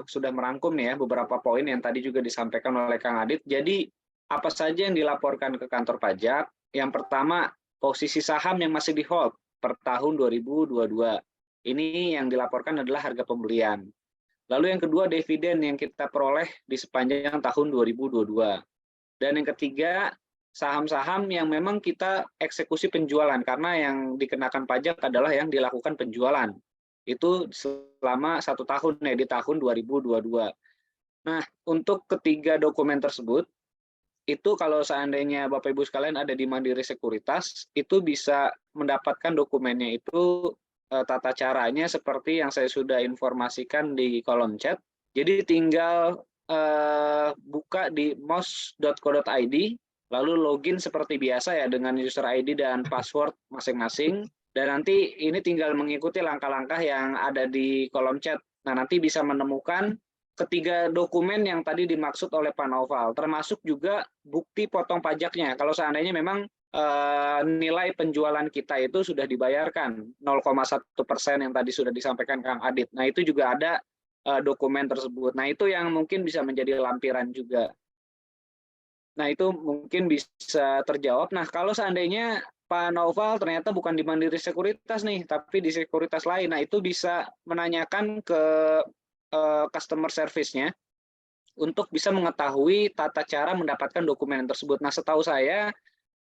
sudah merangkum nih ya beberapa poin yang tadi juga disampaikan oleh Kang Adit. Jadi apa saja yang dilaporkan ke kantor pajak? Yang pertama, posisi saham yang masih di hold per tahun 2022. Ini yang dilaporkan adalah harga pembelian. Lalu yang kedua, dividen yang kita peroleh di sepanjang tahun 2022. Dan yang ketiga, saham-saham yang memang kita eksekusi penjualan, karena yang dikenakan pajak adalah yang dilakukan penjualan. Itu selama 1 tahun ya, di tahun 2022. Nah, untuk ketiga dokumen tersebut, itu kalau seandainya Bapak Ibu sekalian ada di Mandiri Sekuritas, itu bisa mendapatkan dokumennya itu tata caranya seperti yang saya sudah informasikan di kolom chat. Jadi tinggal buka di mos.co.id, lalu login seperti biasa ya dengan user ID dan password masing-masing. Dan nanti ini tinggal mengikuti langkah-langkah yang ada di kolom chat. Nah, nanti bisa menemukan ketiga dokumen yang tadi dimaksud oleh Pak Naufal, termasuk juga bukti potong pajaknya. Kalau seandainya memang nilai penjualan kita itu sudah dibayarkan 0,1% yang tadi sudah disampaikan Kang Adit. Nah, itu juga ada dokumen tersebut. Nah, itu yang mungkin bisa menjadi lampiran juga. Nah, itu mungkin bisa terjawab. Nah, kalau seandainya Pak Naufal ternyata bukan di Mandiri Sekuritas nih, tapi di sekuritas lain. Nah, itu bisa menanyakan ke customer service-nya untuk bisa mengetahui tata cara mendapatkan dokumen tersebut. Nah, setahu saya,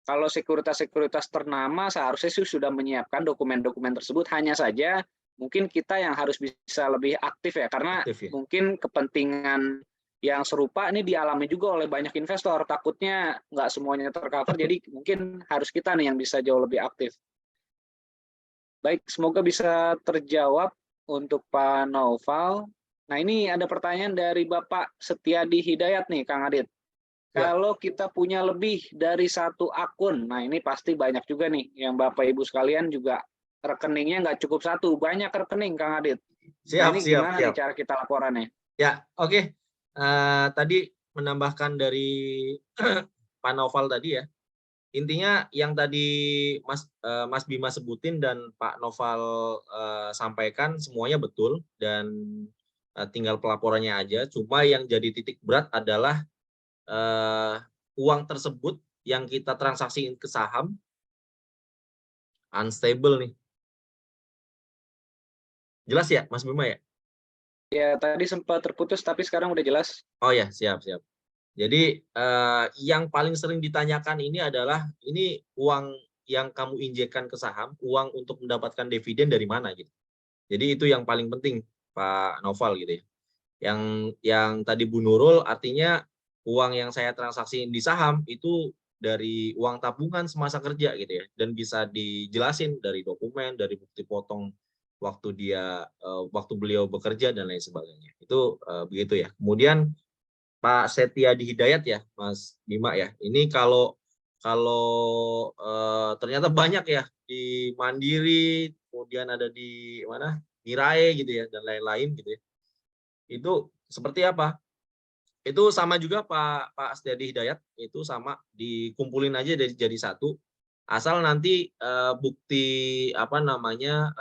kalau sekuritas-sekuritas ternama seharusnya sudah menyiapkan dokumen-dokumen tersebut, hanya saja mungkin kita yang harus bisa lebih aktif ya, karena Aktif ya. mungkin kepentingan yang serupa ini dialami juga oleh banyak investor, takutnya nggak semuanya tercover, jadi mungkin harus kita nih yang bisa jauh lebih aktif. Baik, semoga bisa terjawab untuk Pak Naufal. Nah, ini ada pertanyaan dari Bapak Setiadi Hidayat nih, Kang Adit. Ya, Kalau kita punya lebih dari satu akun, nah ini pasti banyak juga nih yang Bapak Ibu sekalian juga rekeningnya nggak cukup satu, banyak rekening, Kang Adit. Nah, siap, ini siap, gimana nih siap. cara kita laporannya? Ya, oke. Tadi menambahkan dari Pak Noval tadi ya. Intinya yang tadi Mas Bima sebutin dan Pak Noval sampaikan semuanya betul dan tinggal pelaporannya aja. Cuma yang jadi titik berat adalah uang tersebut yang kita transaksiin ke saham unstable nih. Jelas ya, Mas Bima ya? Ya, tadi sempat terputus, tapi sekarang udah jelas. Oh ya, siap, siap. Jadi yang paling sering ditanyakan ini adalah ini uang yang kamu injekkan ke saham, uang untuk mendapatkan dividen dari mana gitu. Jadi itu yang paling penting Pak Noval gitu ya. Yang tadi Bu Nurul artinya uang yang saya transaksiin di saham itu dari uang tabungan semasa kerja gitu ya, dan bisa dijelasin dari dokumen, dari bukti potong waktu beliau bekerja dan lain sebagainya. Itu begitu ya. Kemudian Pak Setiadi Hidayat ya, Mas Bima ya. Ini kalau kalau ternyata banyak ya di Mandiri, kemudian ada di mana? Mirai gitu ya dan lain-lain gitu ya. Itu seperti apa? Itu sama juga Pak Setiadi Hidayat, itu sama dikumpulin aja jadi satu. Asal nanti bukti apa namanya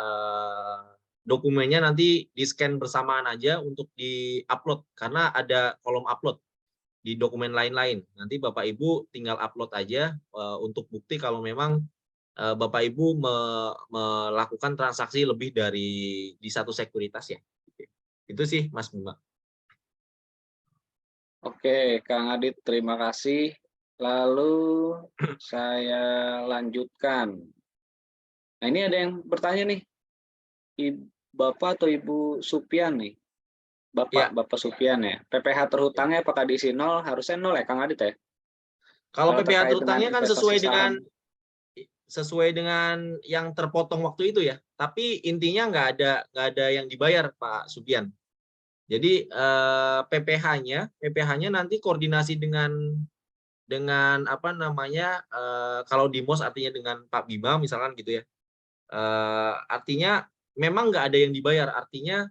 dokumennya nanti di-scan bersamaan aja untuk di-upload karena ada kolom upload di dokumen lain-lain. Nanti Bapak Ibu tinggal upload aja untuk bukti kalau memang Bapak Ibu melakukan transaksi lebih dari di satu sekuritas ya. Itu sih Mas Bima. Oke, Kang Adit, terima kasih. Lalu saya lanjutkan. Nah, ini ada yang bertanya nih, Bapak atau Ibu Supian nih? Ya, Bapak Supian ya. PPh ya. terhutangnya apakah diisi nol? Harusnya nol ya, Kang Adit ya? Kalau PPh Terkait dengan terhutangnya kan investasi saham. sesuai dengan yang terpotong waktu itu ya. Tapi intinya nggak ada yang dibayar Pak Supian. Jadi PPh-nya nanti koordinasi dengan apa namanya kalau di MOS artinya dengan Pak Bima misalkan gitu ya. Artinya memang nggak ada yang dibayar. Artinya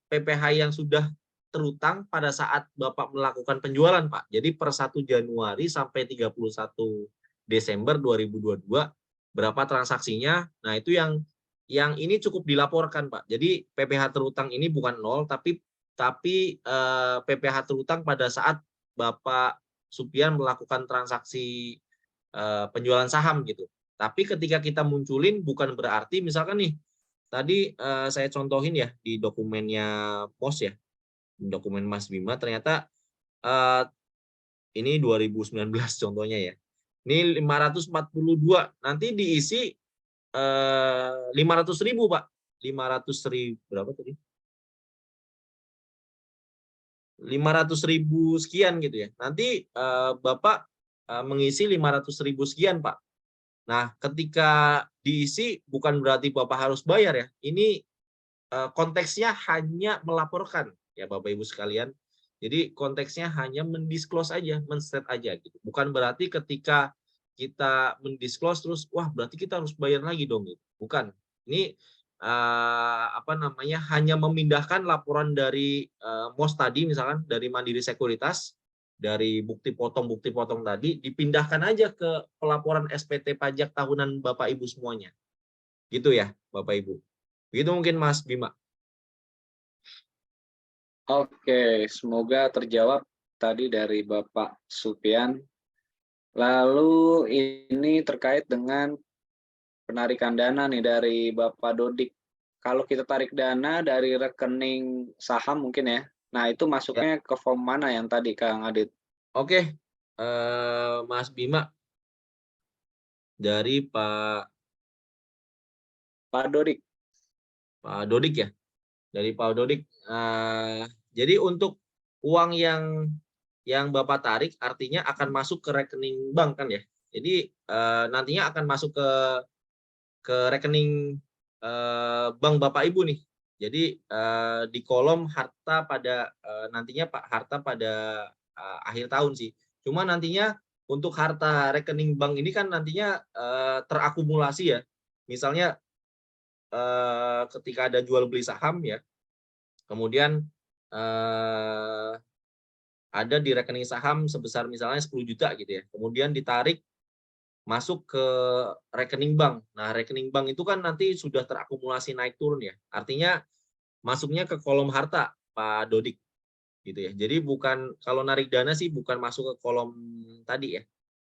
PPh yang sudah terutang pada saat Bapak melakukan penjualan, Pak. Jadi per 1 Januari sampai 31 Desember 2022 berapa transaksinya. Nah, itu yang ini cukup dilaporkan, Pak. Jadi PPh terutang ini bukan nol tapi PPh terutang pada saat Bapak Supian melakukan transaksi penjualan saham gitu. Tapi ketika kita munculin bukan berarti misalkan nih tadi saya contohin ya di dokumennya POS ya, dokumen Mas Bima ternyata ini 2019 contohnya ya. Ini 542, nanti diisi 500.000 Pak. 500.000 berapa tadi? 500.000 sekian gitu ya. Nanti Bapak mengisi 500.000 sekian Pak. Nah, ketika diisi bukan berarti Bapak harus bayar ya. Ini konteksnya hanya melaporkan ya Bapak Ibu sekalian. Jadi konteksnya hanya mendisclose aja, men-state aja gitu. Bukan berarti ketika kita mendisclose terus wah berarti kita harus bayar lagi dong gitu. Bukan. Ini apa namanya hanya memindahkan laporan dari MOS tadi misalkan dari Mandiri Sekuritas dari bukti potong tadi dipindahkan aja ke pelaporan SPT pajak tahunan Bapak Ibu semuanya. Gitu ya, Bapak Ibu. Begitu mungkin Mas Bima. Oke, semoga terjawab tadi dari Bapak Supian. Lalu ini terkait dengan penarikan dana nih dari Bapak Dodik. Kalau kita tarik dana dari rekening saham mungkin ya. Nah, itu Ya. masuknya ke form mana yang tadi Kang Adit? Oke, Mas Bima dari Pak Dodik. Pak Dodik ya, dari Pak Dodik. Jadi untuk uang yang Bapak tarik artinya akan masuk ke rekening bank kan ya. Jadi nantinya akan masuk ke rekening bank Bapak Ibu nih. Jadi di kolom harta pada nantinya Pak harta pada akhir tahun sih. Cuma nantinya untuk harta rekening bank ini kan nantinya terakumulasi ya. Misalnya ketika ada jual beli saham ya, kemudian ada di rekening saham sebesar misalnya 10 juta gitu ya. Kemudian ditarik masuk ke rekening bank. Nah, rekening bank itu kan nanti sudah terakumulasi naik turun ya. Artinya masuknya ke kolom harta Pak Dodik gitu ya. Jadi bukan kalau narik dana sih bukan masuk ke kolom tadi ya.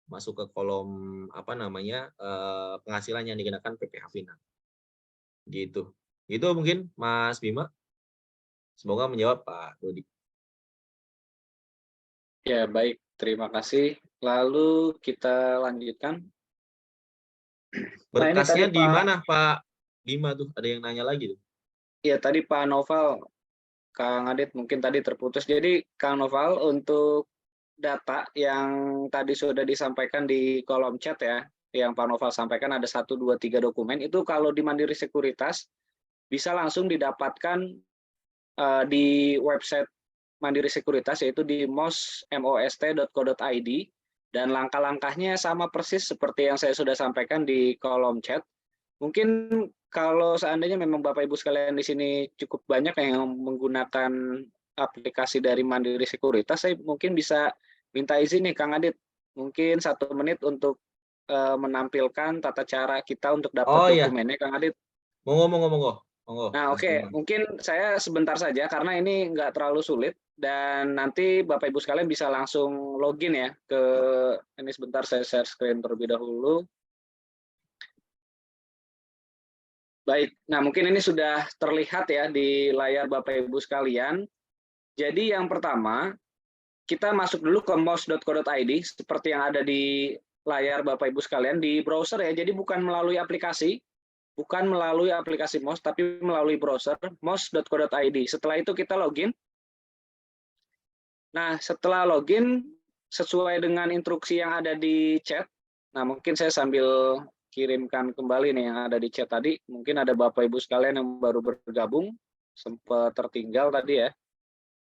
Masuk ke kolom apa namanya penghasilan yang dikenakan PPh final. Gitu. Itu mungkin Mas Bima. Semoga menjawab Pak Dodik. Ya, baik. Terima kasih. Lalu kita lanjutkan. Nah, ini tadi Berkasnya di Pak, mana Pak Bima tuh? Ada yang nanya lagi tuh. ya tadi Pak Noval, Kang Adit mungkin tadi terputus. Jadi Kang Noval untuk data yang tadi sudah disampaikan di kolom chat ya, yang Pak Noval sampaikan ada 1, 2, 3 dokumen, itu kalau di Mandiri Sekuritas bisa langsung didapatkan di website Mandiri Sekuritas yaitu di most.co.id dan langkah-langkahnya sama persis seperti yang saya sudah sampaikan di kolom chat. Mungkin kalau seandainya memang Bapak Ibu sekalian di sini cukup banyak yang menggunakan aplikasi dari Mandiri Sekuritas, saya mungkin bisa minta izin nih Kang Adit, mungkin 1 menit untuk menampilkan tata cara kita untuk dapat Oh iya, dokumennya Kang Adit. monggo monggo monggo. Monggo Nah, Mas oke, Bima. mungkin saya sebentar saja karena ini nggak terlalu sulit dan nanti Bapak Ibu sekalian bisa langsung login ya ke ini sebentar saya share screen terlebih dahulu. Baik, nah mungkin ini sudah terlihat ya di layar Bapak Ibu sekalian. Jadi yang pertama, kita masuk dulu ke mos.co.id seperti yang ada di layar Bapak Ibu sekalian di browser ya. Jadi bukan melalui aplikasi MOS, tapi melalui browser mos.co.id. Setelah itu kita login. Nah, setelah login, sesuai dengan instruksi yang ada di chat, nah mungkin saya sambil kirimkan kembali nih yang ada di chat tadi, mungkin ada Bapak Ibu sekalian yang baru bergabung, sempat tertinggal tadi ya.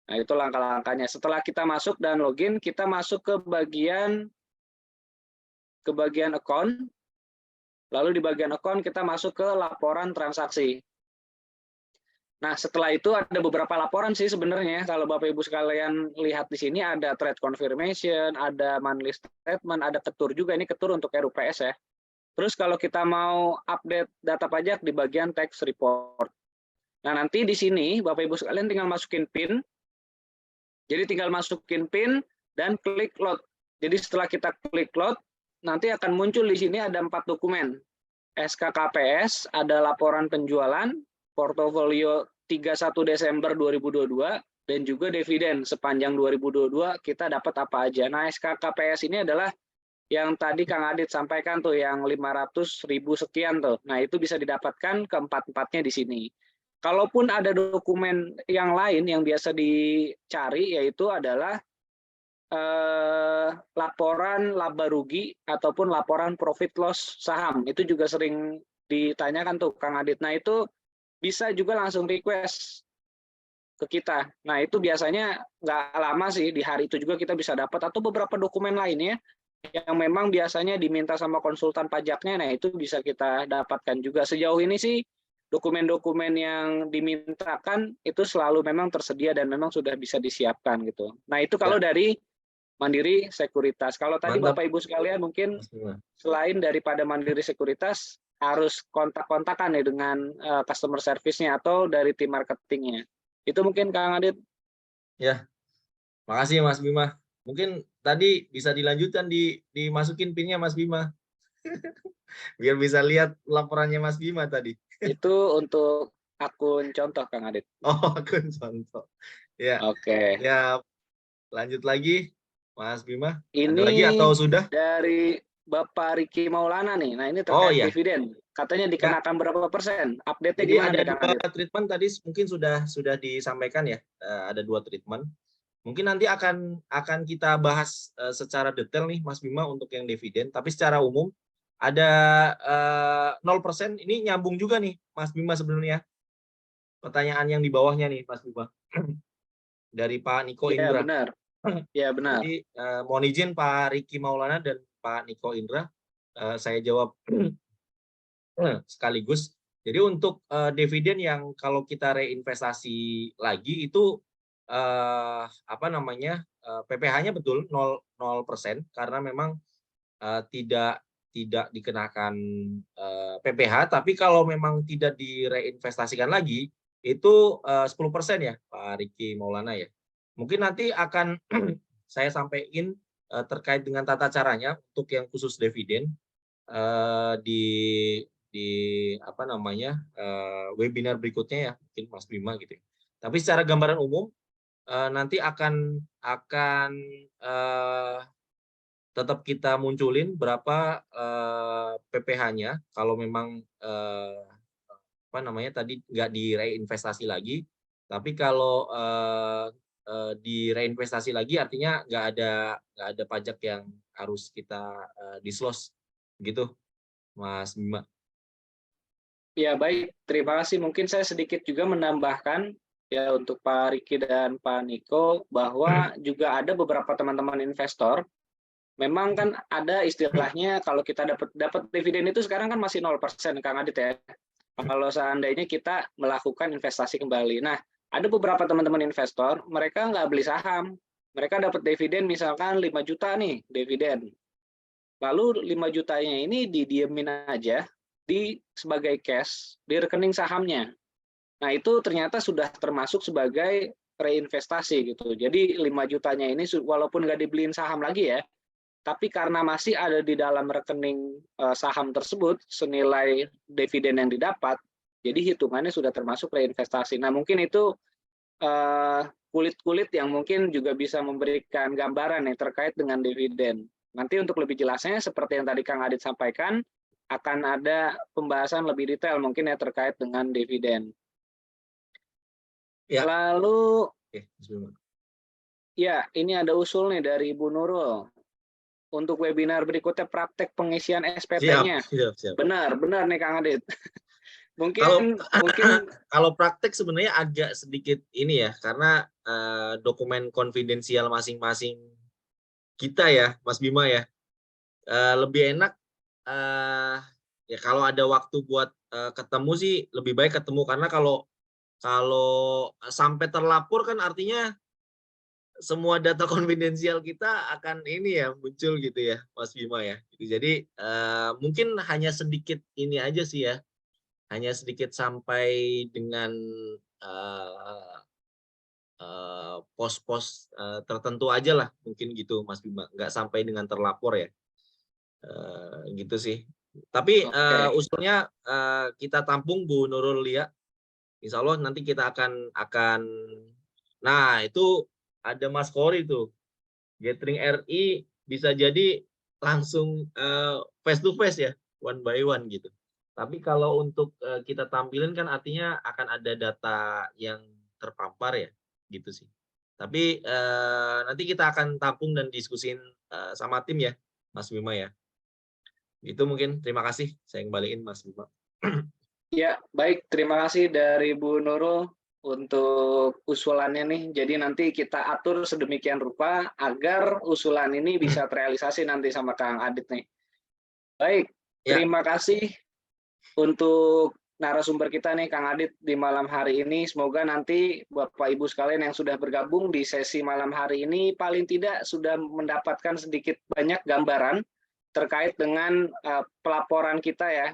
Nah, itu langkah-langkahnya. Setelah kita masuk dan login, kita masuk ke bagian account. Lalu di bagian account kita masuk ke laporan transaksi. Nah, setelah itu ada beberapa laporan sih sebenarnya. Kalau Bapak Ibu sekalian lihat di sini ada trade confirmation, ada monthly statement, ada ketur juga. Ini ketur untuk RUPS ya. Terus kalau kita mau update data pajak di bagian tax report. Nah, nanti di sini Bapak Ibu sekalian tinggal masukin PIN. Jadi tinggal masukin PIN dan klik load. Jadi setelah kita klik load, nanti akan muncul di sini ada 4 dokumen. SKKPS, ada laporan penjualan, portofolio 31 Desember 2022, dan juga dividen sepanjang 2022 kita dapat apa aja. Nah, SKKPS ini adalah yang tadi Kang Adit sampaikan tuh, yang 500.000 sekian tuh. Nah, itu bisa didapatkan keempat-empatnya di sini. Kalaupun ada dokumen yang lain yang biasa dicari, yaitu adalah laporan laba rugi ataupun laporan profit loss saham. Itu juga sering ditanyakan tuh Kang Adit. Nah, itu bisa juga langsung request ke kita. Nah, itu biasanya nggak lama sih, di hari itu juga kita bisa dapat, atau beberapa dokumen lainnya yang memang biasanya diminta sama konsultan pajaknya. Nah, itu bisa kita dapatkan juga. Sejauh ini sih dokumen-dokumen yang dimintakan itu selalu memang tersedia dan memang sudah bisa disiapkan gitu. Nah, itu kalau Ya, dari Mandiri Sekuritas. Kalau tadi mantap Bapak Ibu sekalian mungkin Mas Bima. selain daripada Mandiri Sekuritas harus kontak-kontakan nih dengan customer service-nya atau dari tim marketingnya. Itu mungkin Kang Adit. Ya, makasih Mas Bima. Mungkin tadi bisa dilanjutkan dimasukin PIN-nya Mas Bima. Biar bisa lihat laporannya Mas Bima tadi. Itu untuk akun contoh Kang Adit. Oh, akun contoh. Ya, Oke. ya lanjut lagi Mas Bima. Ada lagi Ini atau sudah? dari Bapak Riki Maulana nih. Nah, ini Oh terkait ya, dividen. Katanya ya. dikenakan berapa persen? Update-nya Jadi gimana ada nih Kang dua Adit? treatment tadi mungkin sudah disampaikan ya. Ada 2 treatment. Mungkin nanti akan kita bahas secara detail nih Mas Bima untuk yang dividen. Tapi secara umum ada 0%. Ini nyambung juga nih Mas Bima sebenarnya. Pertanyaan yang di bawahnya nih Mas Bima. Dari Pak Niko Iya, Indra. benar. Iya, benar. Jadi mohon izin Pak Riki Maulana dan Pak Niko Indra, saya jawab sekaligus. Jadi untuk dividen yang kalau kita reinvestasi lagi itu apa namanya, PPh-nya betul 0% karena memang tidak dikenakan PPh, tapi kalau memang tidak direinvestasikan lagi itu 10% ya Pak Riki Maulana ya. Mungkin nanti akan saya sampaikan terkait dengan tata caranya untuk yang khusus dividen di apa namanya webinar berikutnya ya mungkin Mas Bima gitu ya. Tapi secara gambaran umum nanti akan tetap kita munculin berapa PPh-nya kalau memang apa namanya tadi nggak direinvestasi lagi. Tapi kalau direinvestasi lagi artinya nggak ada pajak yang harus kita disclose gitu Mas Bima. Ya, baik. Terima kasih. Mungkin saya sedikit juga menambahkan ya untuk Pak Riki dan Pak Niko bahwa juga ada beberapa teman-teman investor. Memang kan ada istilahnya kalau kita dapat dividen itu sekarang kan masih 0% Kang Adit ya. Kalau seandainya kita melakukan investasi kembali. Nah, ada beberapa teman-teman investor, mereka nggak beli saham. Mereka dapat dividen misalkan 5 juta nih dividen. Lalu 5 jutanya ini didiemin aja sebagai cash di rekening sahamnya. Nah, itu ternyata sudah termasuk sebagai reinvestasi gitu. Jadi 5 jutanya ini walaupun nggak dibeliin saham lagi ya, tapi karena masih ada di dalam rekening saham tersebut senilai dividen yang didapat, jadi hitungannya sudah termasuk reinvestasi. Nah, mungkin itu kulit-kulit yang mungkin juga bisa memberikan gambaran nih terkait dengan dividen. Nanti untuk lebih jelasnya seperti yang tadi Kang Adit sampaikan, akan ada pembahasan lebih detail mungkin ya terkait dengan dividen. Ya. Lalu Oke, ya, ini ada usul nih dari Ibu Nurul. Untuk webinar berikutnya praktek pengisian SPT-nya. siap. Benar nih Kang Adit. Kalau mungkin kalau praktek sebenarnya agak sedikit ini ya, karena dokumen konfidensial masing-masing kita ya, Mas Bima ya, lebih enak ya kalau ada waktu buat ketemu sih lebih baik ketemu, karena kalau sampai terlapor kan artinya semua data konfidensial kita akan ini ya muncul gitu ya, Mas Bima ya. Jadi mungkin hanya sedikit ini aja sih ya, hanya sedikit sampai dengan pos-pos tertentu aja lah mungkin gitu, Mas Bima. Nggak sampai dengan terlapor ya, gitu sih. Tapi usulnya kita tampung Bu Nurul Lia. Insya Allah nanti kita akan nah itu ada Mas Kori tuh, Gathering RI bisa jadi langsung face to face ya, one by one gitu. Tapi kalau untuk kita tampilin kan artinya akan ada data yang terpampar ya, gitu sih. Tapi nanti kita akan tampung dan diskusin sama tim ya, Mas Bima ya. Itu mungkin, terima kasih. Saya kembaliin Mas Bima. Ya, baik. Terima kasih dari Bu Nurul untuk usulannya nih. Jadi nanti kita atur sedemikian rupa agar usulan ini bisa terrealisasi nanti sama Kang Adit nih. Baik, terima kasih untuk narasumber kita nih Kang Adit di malam hari ini. Semoga nanti Bapak Ibu sekalian yang sudah bergabung di sesi malam hari ini paling tidak sudah mendapatkan sedikit banyak gambaran terkait dengan pelaporan kita ya.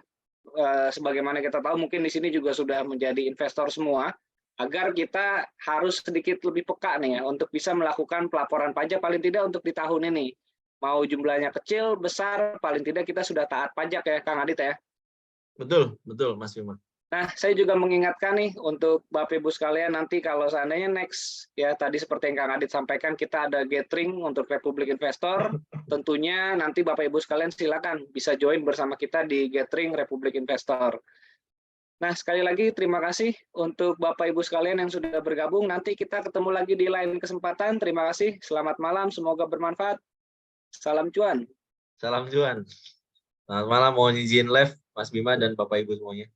Sebagaimana kita tahu mungkin di sini juga sudah menjadi investor semua, agar kita harus sedikit lebih peka nih ya untuk bisa melakukan pelaporan pajak paling tidak untuk di tahun ini. Mau jumlahnya kecil, besar, paling tidak kita sudah taat pajak ya Kang Adit ya. Betul Mas Bima. Nah, saya juga mengingatkan nih untuk Bapak Ibu sekalian nanti kalau seandainya next ya tadi seperti yang Kang Adit sampaikan kita ada gathering untuk Republik Investor, tentunya nanti Bapak Ibu sekalian silakan bisa join bersama kita di gathering Republik Investor. Nah, sekali lagi terima kasih untuk Bapak Ibu sekalian yang sudah bergabung. Nanti kita ketemu lagi di lain kesempatan. Terima kasih. Selamat malam, semoga bermanfaat. Salam cuan. Salam cuan. Selamat malam, mohon izin live Mas Bima dan Bapak Ibu semuanya.